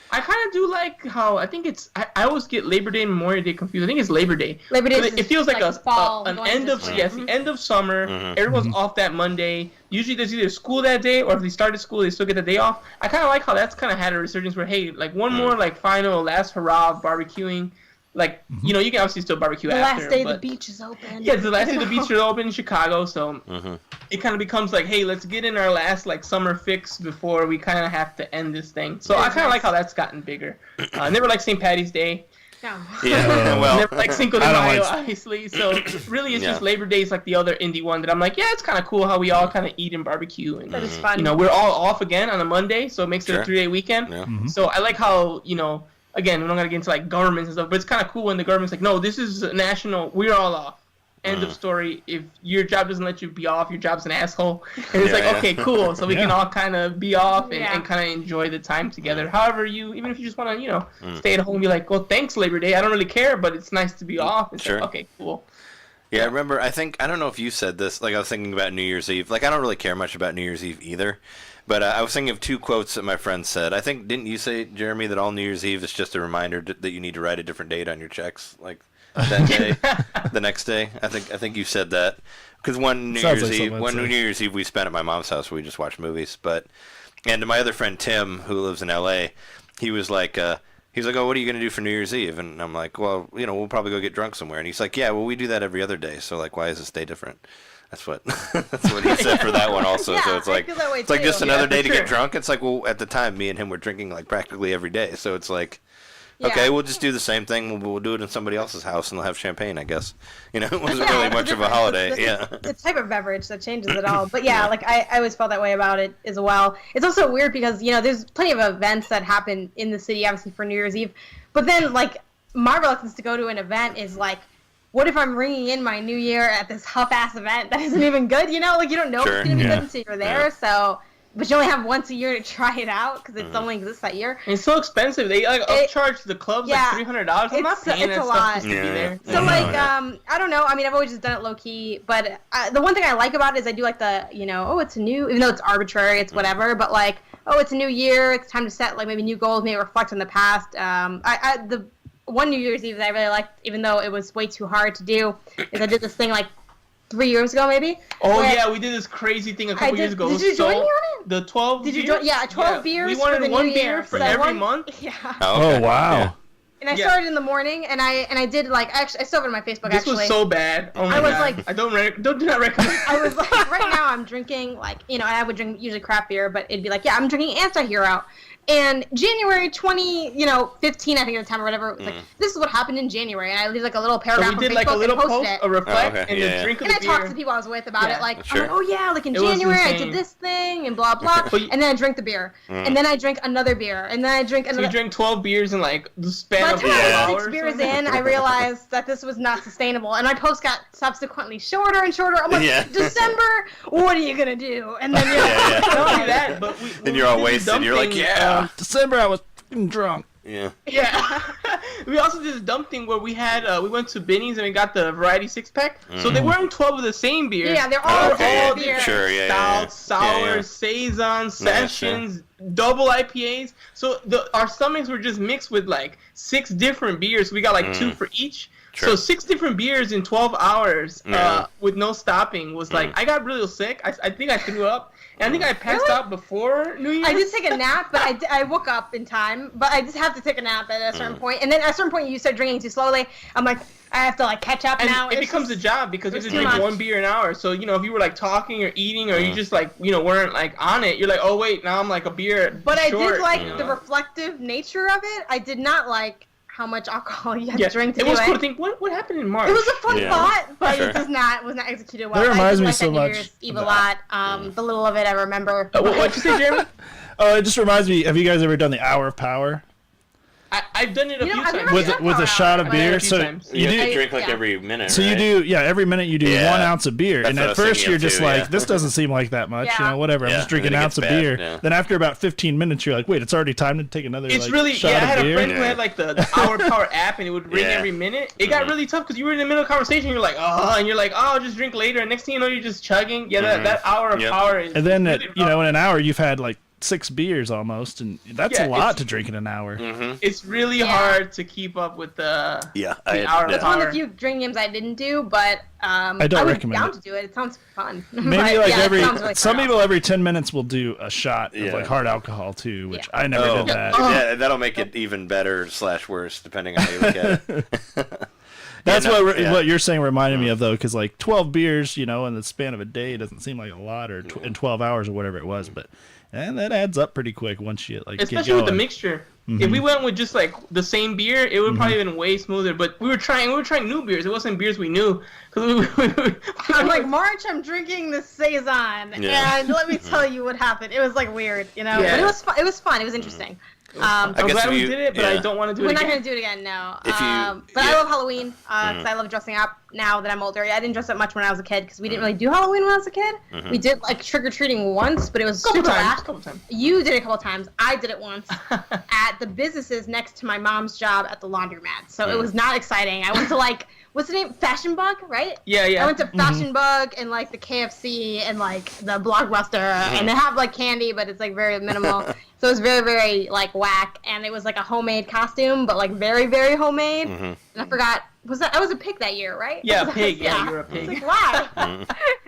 I kind of do like how I think it's. I always get Labor Day and Memorial Day confused. I think it's Labor Day. Labor Day. It feels like fall, an going end into of spring. the end of summer. Everyone's off that Monday. Usually there's either school that day, or if they started school, they still get the day off. I kind of like how that's kind of had a resurgence where, hey, like one more like final last hurrah of barbecuing. Like, you can obviously still barbecue the after. last day but, the beach is open. Yeah, the last day the beach is open in Chicago, so it kind of becomes like, hey, let's get in our last like summer fix before we kind of have to end this thing. So I kind of like how that's gotten bigger. I never liked St. Patty's Day. No. Yeah. Well. Never like Cinco de I don't Mayo, like- obviously. So really, it's Yeah. just Labor Day is like the other indie one that I'm like, yeah, it's kind of cool how we all kind of eat and barbecue, and That is fun. we're all off again on a Monday, so it makes it Sure. a 3-day weekend. Yeah. So I like how again, we're not gonna get into like governments and stuff, but it's kind of cool when the government's like, no, this is national. We're all off. End of story. If your job doesn't let you be off, your job's an asshole. And it's Yeah, like, yeah. okay, cool. So we can all kind of be off and, Yeah. and kind of enjoy the time together. However, even if you just want to, stay at home and be like, well, thanks, Labor Day. I don't really care, but it's nice to be off. It's Sure. like, okay, cool. Yeah, I remember. I don't know if you said this. Like, I was thinking about New Year's Eve. Like, I don't really care much about New Year's Eve either. But I was thinking of 2 quotes that my friend said. I think, didn't you say, Jeremy, that all New Year's Eve is just a reminder that you need to write a different date on your checks, like that day, the next day? I think you said that. Because one New Sounds Year's like Eve, something I'd say. New Year's Eve we spent at my mom's house where we just watched movies. And my other friend Tim, who lives in L.A., he was like. He's like, oh, what are you going to do for New Year's Eve? And I'm like, well, we'll probably go get drunk somewhere. And he's like, yeah, well, we do that every other day. So, like, why is this day different? That's what he said for that one also. Yeah, so it's I like, feel that way it's like too. just another Yeah, day for to sure. get drunk. It's like, well, at the time, me and him were drinking, like, practically every day. So it's like, Yeah. okay, we'll just do the same thing. We'll do it in somebody else's house and they'll have champagne, I guess. It wasn't Yeah, really it's much of a difference. holiday. It's Yeah. the type of beverage that changes it all. But yeah, like I always felt that way about it as well. It's also weird because there's plenty of events that happen in the city, obviously for New Year's Eve. But then like my reluctance to go to an event is like, what if I'm ringing in my New Year at this huff-ass event that isn't even good? Like you don't know Sure. if it's gonna be Yeah. good until you're there. Yeah. So. But you only have once a year to try it out because it only exists that year. And it's so expensive. They upcharge the clubs yeah, like $300. I'm not paying it's that a stuff lot. just to be Yeah. there. So I don't know. I mean, I've always just done it low key. But the one thing I like about it is I do like the it's a new, even though it's arbitrary, it's whatever. But like, it's a new year. It's time to set like maybe new goals, maybe reflect on the past. The one New Year's Eve that I really liked, even though it was way too hard to do, is I did this thing like 3 years ago maybe. Oh where yeah, we did this crazy thing a couple years ago. Did you join me on it? the 12. Did you join? Yeah, 12 beers. We wanted for the one New beer Year. for So every month. Yeah. Oh wow. Yeah. And I started in the morning, and I did like actually I still have it on my Facebook. This was so bad. Oh my I was God. like, I do not recommend. I was like, right now I'm drinking like and I would drink usually craft beer, but it'd be like, I'm drinking Anti-Hero. And January 15, I think at the time or whatever, it was like, this is what happened in January. And I leave like a little paragraph So we did on like a Facebook little and post, posted it. a reflect, okay. and the drink of And the I beer. talked to the people I was with about it, like, Sure. I'm like, oh yeah, like in It was January I insane. did this thing and blah blah. And then I drank the beer, and then I drank another beer, and then I drank So another. we drank 12 beers in like the span By of the 4 time I hours. was 6 beers in, I realized that this was not sustainable, and my post got subsequently shorter and shorter. I'm like, December, what are you gonna do? And then Not only that, but And you're all wasted. You're like, December, I was fucking drunk. Yeah. Yeah. We also did this dumb thing where we had we went to Binny's and we got the variety 6-pack. So they weren't 12 of the same beers. Yeah, they're all Okay. beer. Sure, yeah. Stout, sour, saison, sessions, double IPAs. So our stomachs were just mixed with like 6 different beers. We got like 2 for each. Sure. So 6 different beers in 12 hours with no stopping was like, I got really sick. I think I threw up. And I think I passed out before New Year's. I did take a nap, but I woke up in time. But I just have to take a nap at a certain point. And then at a certain point, you start drinking too slowly. I'm like, I have to like catch up and now. it becomes a job because you have to too drink much. 1 beer an hour. So, if you were like talking or eating or you just like, weren't like on it, you're like, oh wait, now I'm like a beer But short, I did like the reflective nature of it. I did not like how much alcohol you had to drink to do it. It was cool to think, what happened in March? It was a fun thought, but Sure. it was not executed well. That reminds I did me like so that New much Year's Eve a lot. The little of it I remember. What'd you say, Jeremy? Oh, it just reminds me. Have you guys ever done the Hour of Power I've done it a few I've times. never with done a Power shot Hour, of but- beer? a few So times. You have you to do. drink like Yeah. every minute, So you right? do, every minute you do 1 ounce of beer, That's and what I at was first thinking you're of just too, like, yeah. this doesn't seem like that much, Yeah. whatever. I'm Yeah, just drinking and an it ounce of gets bad, beer. yeah. Then after about 15 minutes, you're like, wait, it's already time to take another. It's like, really, shot I of had a beer? friend who had like the Hour Power app and it would ring Yeah. every minute. It got really tough because you were in the middle of conversation, you're like, and you're like, I'll just drink later. And next thing you know, you're just chugging. Yeah, that Hour of Yep. Power is And then really at, rough. in an hour you've had like 6 beers almost, and that's Yeah, a lot it's- to drink in an hour. It's really Yeah. hard to keep up with the Hour of It's one of the Power. few drinking games I didn't do, but I don't would recommend down it. to do it. It sounds fun. Maybe But, like yeah, it every sounds really some fun. people every 10 minutes will do a shot Yeah. of like hard alcohol too, which Yeah. I never did that. Yeah, that'll make it even better / worse depending on how you look at it. That's Yeah, no, what yeah. what you're saying reminded me of though, because like 12 beers, in the span of a day doesn't seem like a lot, or in 12 hours or whatever it was, but and that adds up pretty quick once you like Especially get going. with the mixture. If we went with just like the same beer, it would probably have been way smoother. But we were trying new beers. It wasn't beers we knew. I'm like, March, I'm drinking this Saison, Yeah. and let me tell you what happened. It was like weird, Yeah. but it was fun. It was fun. It was interesting. I'm guess glad if we you- did it, but yeah. I don't want to do We're it not again. gonna do it again, no. If you- But yeah. I love Halloween because I love dressing up now that I'm older. I didn't dress up much when I was a kid because we didn't really do Halloween when I was a kid. We did like trick or treating once, but it was super lax. Couple times. You did it a couple times. I did it once at the businesses next to my mom's job at the laundromat. So it was not exciting. I went to like, what's the name? Fashion Bug, right? Yeah. I went to Fashion Bug and like the KFC and like the Blockbuster, and they have like candy, but it's like very minimal. So it was very, very like whack, and it was like a homemade costume, but like very, very homemade. And I forgot, I was a pig that year, right? Yeah, a pig. Yeah, you were a It's pig. like, why?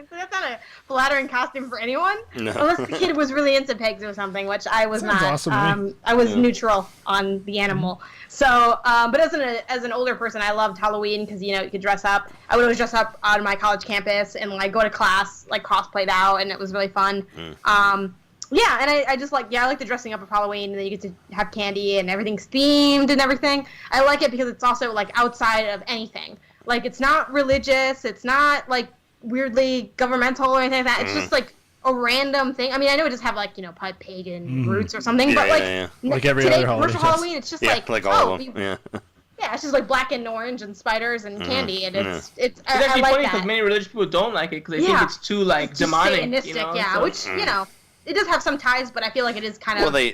That's not a flattering costume for anyone, No. unless the kid was really into pigs or something, which I was Sounds not. awesome to me. I was neutral on the animal. So, but as an older person, I loved Halloween because you could dress up. I would always dress up on my college campus and like go to class like cosplayed out, and it was really fun. Yeah, and I just I like the dressing up of Halloween, and then you get to have candy and everything's themed and everything. I like it because it's also like outside of anything. Like it's not religious, it's not like weirdly governmental or anything like that. It's just like a random thing. I mean, I know it does have like probably pagan roots or something, but like Like every today, other holiday, commercial yes. Halloween, it's just Yeah, like all oh, of them. Yeah. yeah, it's just like black and orange and spiders and candy, and it's It's I actually like funny that. because many religious people don't like it because they think it's too like It's just demonic. satanistic, yeah, so- which it does have some ties, but I feel like it is kind of Well,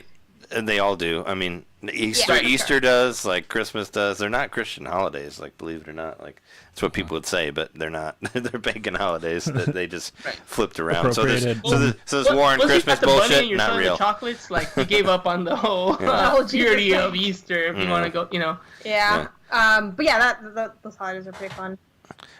they all do. I mean, Easter Yeah. Easter does, like Christmas does. They're not Christian holidays, like believe it or not. Like that's what people would say, but they're not. They're pagan holidays that they just flipped around. So this Appropriated. war and Once you Christmas got the bunny bullshit, and you're not selling real. The chocolates, like you gave up on the whole The whole Jesus purity thing. of Easter. If you want to go, yeah. But yeah, those holidays are pretty fun.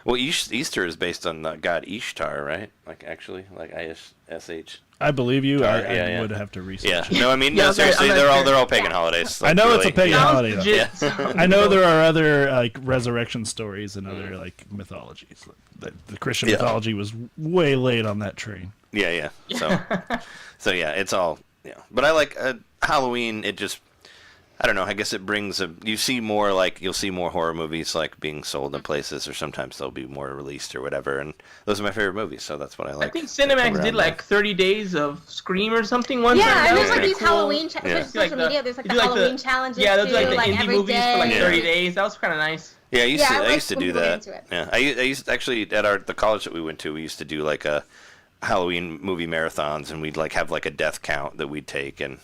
Well, Easter is based on the god Ishtar, right? Like actually, like ISH. I believe you. Yeah. I would have to research. Yeah. it. No, I mean, Yeah, no, seriously, they're all pagan Yeah. holidays. I know it's a pagan holiday. Though. Legit. Yeah. I know there are other like resurrection stories and other like mythologies. The Christian mythology was way late on that train. Yeah. So yeah, it's all But I like Halloween. It just, I don't know. I guess it brings you'll see more horror movies like being sold in places, or sometimes they'll be more released or whatever. And those are my favorite movies, so that's what I like. I think Cinemax did like 30 days of Scream or something one time. Yeah, That and was there's like pretty these cool. Halloween Yeah. social media. There's like They the do, like, Halloween challenges Yeah, those too, like the like indie every movies for like day. 30 days. That was kind of nice. Yeah, I I used to like do when people that. get into it. Yeah, I used actually at the college that we went to, we used to do like a Halloween movie marathons, and we'd like have like a death count that we'd take, and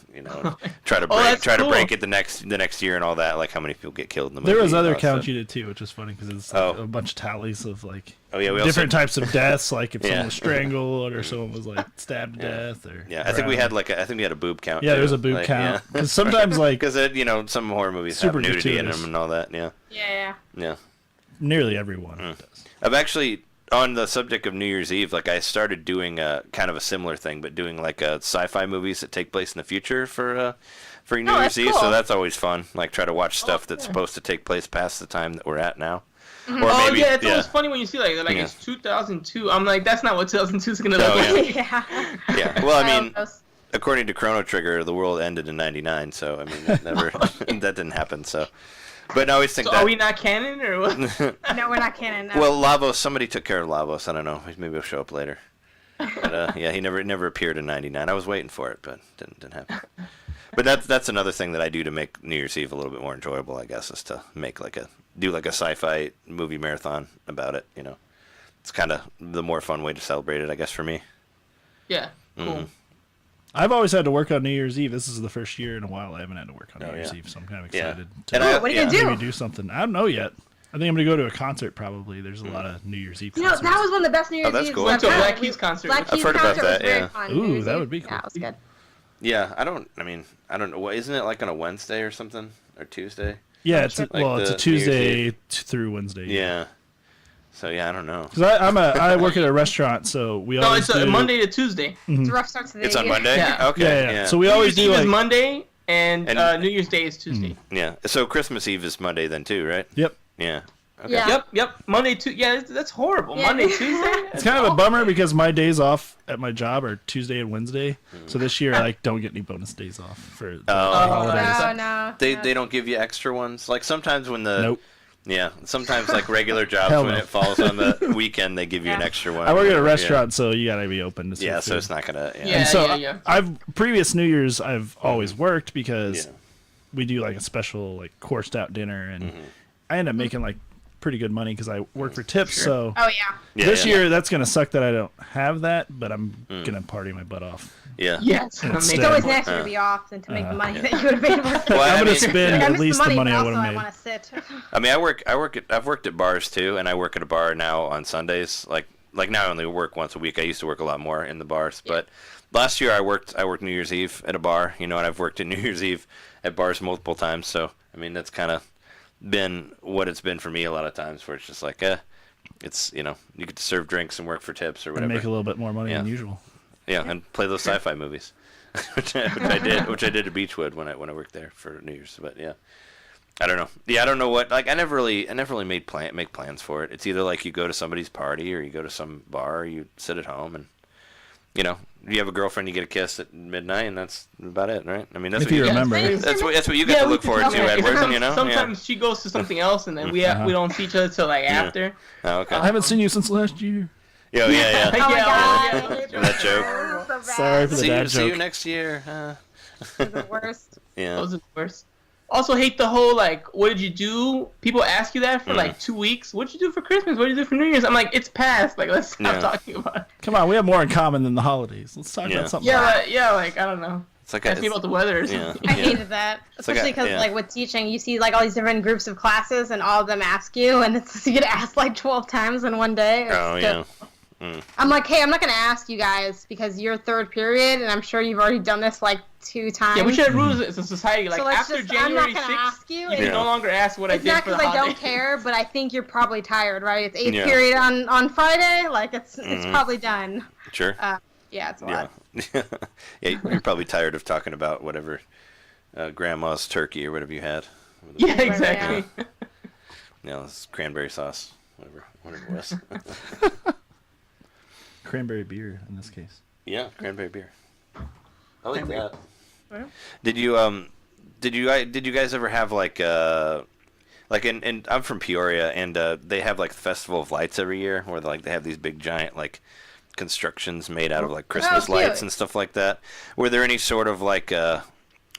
try to break it the next year and all that, like how many people get killed in the movie. There was other and counts stuff. you did too, which is funny because it's like a bunch of tallies of like we different also, types of deaths, like if Yeah. someone was strangled or someone was like stabbed to Yeah. death, or Yeah, I think we had we had a boob count. yeah, too. there was a boob Like, count because sometimes like because some horror movies Super have nudity in gratuitous. them and all that. Yeah. Yeah. nearly everyone does. I've actually, on the subject of New Year's Eve, like I started doing kind of a similar thing, but doing like sci-fi movies that take place in the future for New Year's that's Eve. cool. So that's always fun. Like try to watch stuff that's supposed to take place past the time that we're at now. Or Oh maybe, yeah, it's always funny when you see like Yeah. it's 2002. I'm like, that's not what 2002 is gonna No, look yeah. like. Yeah. Yeah. Well, I mean, Those- according to Chrono Trigger, the world ended in '99. So I mean, that didn't happen. So, but I always think So that. are we not canon or what? No, we're not canon. No. Well, Lavos, somebody took care of Lavos. I don't know. Maybe he'll show up later. But yeah, he never appeared in '99. I was waiting for it, but didn't happen. But that's another thing that I do to make New Year's Eve a little bit more enjoyable, I guess, is to make do a sci-fi movie marathon about it. It's kind of the more fun way to celebrate it, I guess, for me. Yeah, cool. Mhm. I've always had to work on New Year's Eve. This is the first year in a while I haven't had to work on Oh, New Year's yeah. Eve, so I'm kind of Yeah. excited And to what are you gonna do? maybe do something. I don't know yet. I think I'm gonna go to a concert probably. There's a lot of New Year's Eve You know, concerts. that was one of the best New Year's that's Eves cool. we've Went to a had. Black Keys concert. Black I've Keys heard about concert was that, very yeah. fun. Ooh, New Year's that Eve. would be cool. Yeah, it was good. Yeah, I don't know. Isn't it like on a Wednesday or something? Or Tuesday? Yeah, it's Like it's a the New Year's Tuesday through Wednesday. Yeah. So yeah, I don't know. Because I work at a restaurant, so we No, always it's do Monday to Tuesday. It's a rough start to the It's on year. Monday? Yeah. Okay. Yeah. So we New always Year's do Eve is like Monday, and And- New Year's Day is Tuesday. Yeah. So Christmas Eve is Monday then too, right? yep. Yeah. Okay. Yeah. Yep. Monday, Yeah, that's horrible. Yeah. Monday, Tuesday. It's kind of a bummer because my days off at my job are Tuesday and Wednesday. So this year I don't get any bonus days off for the holidays. No, no. They don't give you extra ones. Like sometimes when Nope. Yeah, sometimes like regular jobs Hell when no. it falls on the weekend they give you an Yeah. extra one. I work at a Yeah. restaurant, so you gotta be open to serve Yeah, so food. it's not gonna. Yeah. Yeah. And so yeah. previous New Year's I've always worked because Yeah. we do like a special like coursed out dinner, and Mm-hmm. I end up making like pretty good money because I work for tips. Sure. So Oh, yeah. Yeah, this yeah. year that's gonna suck that I don't have that, but I'm gonna party my butt off. Yeah. Yes. It's It's Yeah. always nicer to be off than to make the money that you would have made working. Well, I'm I gonna mean- spend I at miss least the money but I also would have I made. want to sit. I mean, I've worked at bars too, and I work at a bar now on Sundays. Like now I only work once a week. I used to work a lot more in the bars, but last year I worked New Year's Eve at a bar, and I've worked at New Year's Eve at bars multiple times. So I mean, that's kind of been what it's been for me a lot of times, where it's just like, it's you get to serve drinks and work for tips or And whatever. make a little bit more money Yeah. than usual. Yeah, and play those sci-fi movies, which I did at Beechwood when I worked there for New Year's. But yeah, I don't know. Yeah, I don't know what. Like, I never really make plans for it. It's either like you go to somebody's party, or you go to some bar, or you sit at home, and you have a girlfriend, you get a kiss at midnight, and that's about it, right? I mean, that's If what you you remember. that's what you get to look forward to, Edward. Sometimes she goes to something else, and then we don't see each other till like after. Oh, okay. I haven't seen you since last year. Yeah, yeah. Oh my Yeah, god. That joke. So bad. Sorry for the dad See you joke. next year. The worst. Yeah. Those are the worst. Also hate the whole like, what did you do? People ask you that for like 2 weeks. What did you do for Christmas? What did you do for New Year's? I'm like, it's past. Like, let's stop Yeah. talking about it. Come on, we have more in common than the holidays. Let's talk Yeah. about something. Yeah, like I don't know. It's like Ask me about the weather or yeah. something. I yeah. hated that, like especially a- because yeah. like with teaching, you see like all these different groups of classes, and all of them ask you, and it's you get asked like 12 times in one day. It's Oh just- yeah. I'm like, hey, I'm not gonna ask you guys because you're third period, and I'm sure you've already done this like 2 times. Yeah, we should have rules as a society. Like so let's after just, January I'm not 6th, gonna ask you. you can no longer ask what I It's did not for the because I holiday. don't care, but I think you're probably tired, right? It's 8th period on Friday. Like it's probably done. Sure. Yeah, it's a lot. Yeah, you're probably tired of talking about whatever grandma's turkey or whatever you had. Yeah, exactly. It's cranberry sauce, whatever it was. Cranberry beer in this case. Yeah, cranberry beer. I like that. Yeah. Did you guys ever have like and I'm from Peoria, and they have like the Festival of Lights every year, where they have these big giant like constructions made out of like Christmas lights and stuff like that. Were there any sort of like I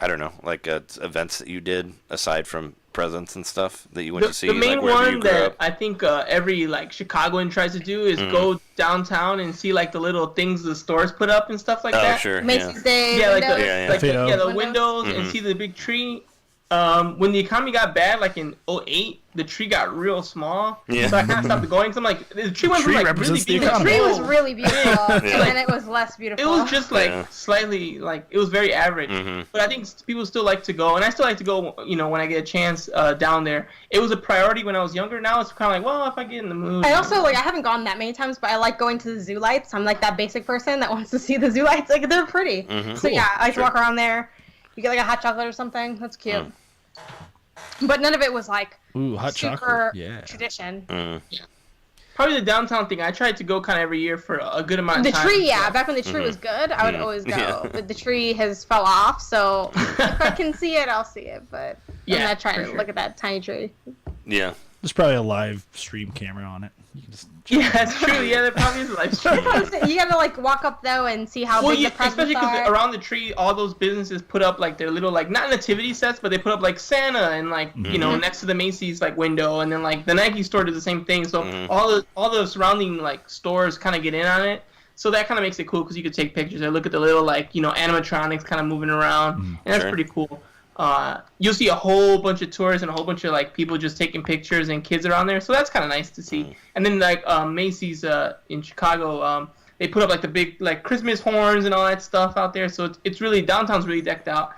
don't know, like events that you did aside from presents and stuff that you went to see? The main like, wherever one you grew that up? I think every like Chicagoan tries to do is go downtown and see like the little things the stores put up and stuff like that. Oh, sure. Macy's Day. Yeah, like windows. the windows and see the big tree. When the economy got bad, like in 2008, the tree got real small. Yeah. So I kind of stopped going. So I'm like, the tree went from like really represents the big. The tree was Oh. really beautiful, and then it was less beautiful. It was just like slightly like it was very average. But I think people still like to go, and I still like to go. You know, when I get a chance down there. It was a priority when I was younger. Now it's kind of like, well, if I get in the mood. I also I haven't gone that many times, but I like going to the zoo lights. I'm like that basic person that wants to see the zoo lights. Like they're pretty. So yeah, I like to walk around there. You get like a hot chocolate or something. That's cute. But none of it was like hot super chocolate. Yeah. tradition. Probably the downtown thing. I tried to go kind of every year for a good amount of The time. tree, yeah. Back when the tree was good, I would always go. Yeah. But the tree has fell off, so if I can see it, I'll see it. But I'm not trying to look at that tiny tree. Yeah. There's probably a live stream camera on it. You can just Yeah, that's true. Yeah, there probably is a live stream. You gotta like walk up though and see how big the presents especially because are. around the tree, all those businesses put up like their little like not nativity sets, but they put up like Santa and like you know next to the Macy's like window, and then like the Nike store did the same thing. So all the surrounding like stores kind of get in on it. So that kind of makes it cool because you could take pictures and look at the little like animatronics kind of moving around, and that's pretty cool. You'll see a whole bunch of tourists and a whole bunch of like people just taking pictures and kids around there, so that's kind of nice to see. And then like Macy's in Chicago, they put up like the big like Christmas horns and all that stuff out there, so it's really downtown's really decked out,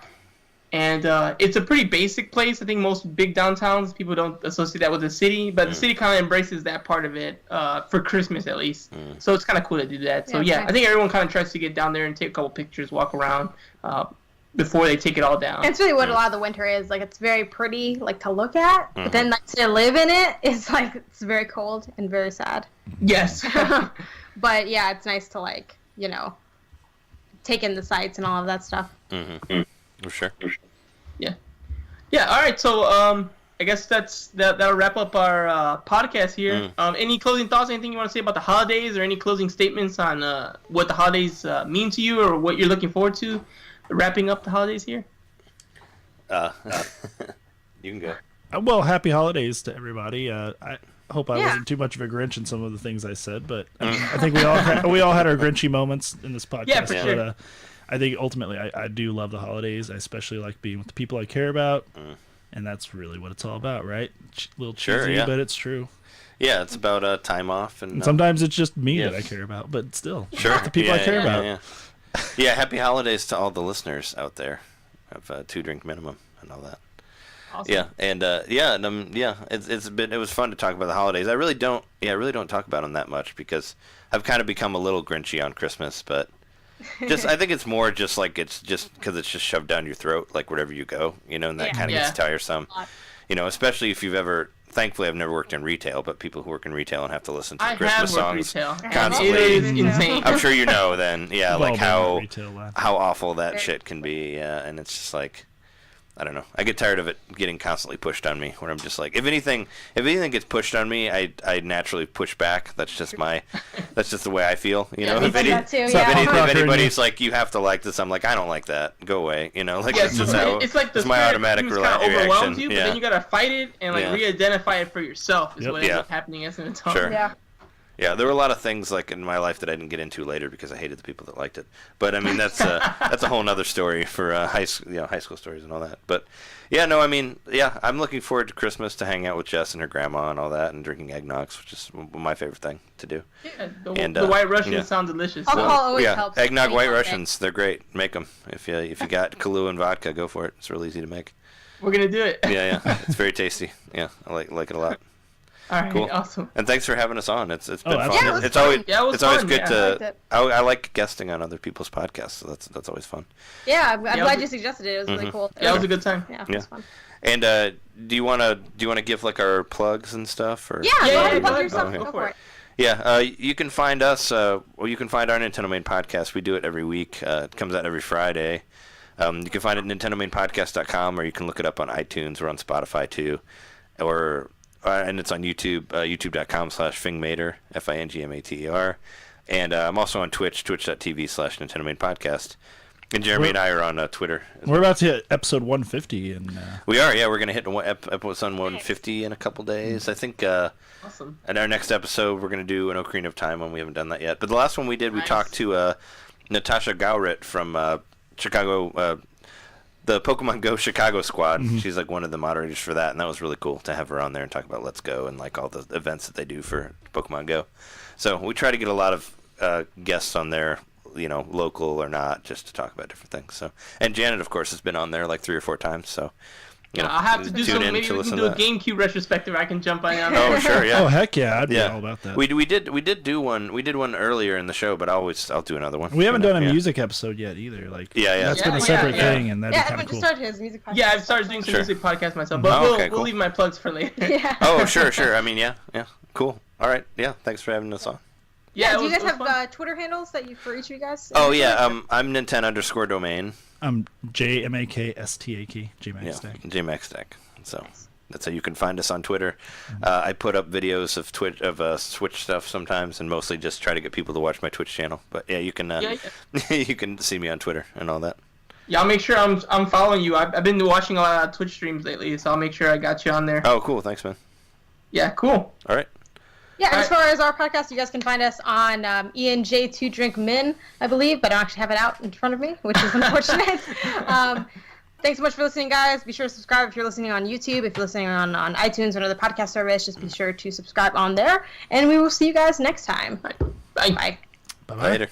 and it's a pretty basic place. I think most big downtowns people don't associate that with the city, but the city kind of embraces that part of it for Christmas at least. So it's kind of cool to do that. So yeah, I think everyone kind of tries to get down there and take a couple pictures, walk around. Before they take it all down. And it's really what a lot of the winter is. Like it's very pretty, like to look at, but then like to live in it is like it's very cold and very sad. Yes. But yeah, it's nice to like take in the sights and all of that stuff. For sure. Yeah. All right. So I guess that'll wrap up our podcast here. Any closing thoughts? Anything you want to say about the holidays, or any closing statements on what the holidays mean to you, or what you're looking forward to? Wrapping up the holidays here. You can go. Well, happy holidays to everybody. I hope I wasn't too much of a Grinch in some of the things I said, but I think we all had our Grinchy moments in this podcast. Yeah, for sure. But, I think ultimately I do love the holidays. I especially like being with the people I care about, and that's really what it's all about, right? A little cheesy, but it's true. Yeah, it's about time off, and sometimes it's just me that I care about, but still, sure, the people I care about. Yeah, happy holidays to all the listeners out there of 2 Drink Minimum and all that. Awesome. Yeah, and it was fun to talk about the holidays. I really don't talk about them that much because I've kind of become a little Grinchy on Christmas, but I think it's more just like it's just because it's just shoved down your throat like wherever you go, and that kind of gets tiresome. Especially if you've ever. Thankfully, I've never worked in retail, but people who work in retail and have to listen to Christmas songs constantly. It is insane. I'm sure you know then, like how awful that Very shit can be, and it's just like, I don't know. I get tired of it getting constantly pushed on me. Where I'm just like, if anything gets pushed on me, I naturally push back. That's just the way I feel. If anybody's like, you have to like this, I'm like, I don't like that. Go away. It's just how it's my automatic overwhelms reaction. you, but then you gotta fight it and re-identify it for yourself. Is what ends up happening as an adult. Sure. Yeah. Yeah, there were a lot of things like in my life that I didn't get into later because I hated the people that liked it. But I mean, that's a whole other story for high school stories and all that. But yeah, no, I mean, yeah, I'm looking forward to Christmas to hang out with Jess and her grandma and all that, and drinking eggnogs, which is my favorite thing to do. Yeah, the White Russians sound delicious. Alcohol always helps. Eggnog White Russians, they're great. Make them if you got Kahlua and vodka, go for it. It's real easy to make. We're gonna do it. Yeah, it's very tasty. Yeah, I like it a lot. All right, cool. Awesome. And thanks for having us on. It's been fun. Yeah, It's always good I to. I like guesting on other people's podcasts, so that's always fun. Yeah, I'm glad you suggested it. It was really cool. Yeah, it was a good time. Yeah, it was fun. And do you wanna give like our plugs and stuff or? Yeah, go ahead and plug go yourself. ahead. Go for it. Yeah, you can find us. You can find our NintenDomain podcast. We do it every week. It comes out every Friday. You can find it at NintenDomainPodcast.com, or you can look it up on iTunes. We're on Spotify too, and it's on YouTube, youtube.com/Fingmater, Fingmater. And I'm also on Twitch, twitch.tv/NintenDomain Podcast. And Jeremy and I are on Twitter. We're about to hit episode 150. And we are, yeah. We're going to hit episode 150 in a couple days. I think awesome. In our next episode, we're going to do an Ocarina of Time one. We haven't done that yet. But the last one we did, we talked to Natasha Gowrit from Chicago, the Pokemon Go Chicago squad. Mm-hmm. She's like one of the moderators for that, and that was really cool to have her on there and talk about Let's Go and like all the events that they do for Pokemon Go. So we try to get a lot of guests on there, local or not, just to talk about different things. So, and Janet, of course, has been on there like 3 or 4 times. So, I'll have to do something. Maybe we can do a GameCube retrospective. I can jump on. Oh, sure, yeah. Oh, heck yeah, I'd be all about that. We did do one. We did one earlier in the show, but I'll do another one. We haven't done a music episode yet either. Like, that's been a separate thing, and that'd be kind of cool. Started his music podcast. Yeah, I've started doing some music podcasts myself, but we'll leave my plugs for later. Yeah. Oh, sure. I mean, yeah, cool. All right, yeah. Thanks for having us on. Yeah, do you guys have Twitter handles for each of you guys? Oh yeah, I'm Ninten_Domain. I'm JMAKSTAK, JMaxStack. JMaxStack. So that's how you can find us on Twitter. I put up videos of Switch stuff sometimes, and mostly just try to get people to watch my Twitch channel. But yeah, you can you can see me on Twitter and all that. Yeah, I'll make sure I'm following you. I've been watching a lot of Twitch streams lately, so I'll make sure I got you on there. Oh, cool. Thanks, man. Yeah, cool. All right. Yeah, as far as our podcast, you guys can find us on ENJ2 Drink Min, I believe, but I don't actually have it out in front of me, which is unfortunate. Thanks so much for listening, guys. Be sure to subscribe if you're listening on YouTube. If you're listening on iTunes or another podcast service, just be sure to subscribe on there. And we will see you guys next time. Bye. Bye. Bye-bye. Later.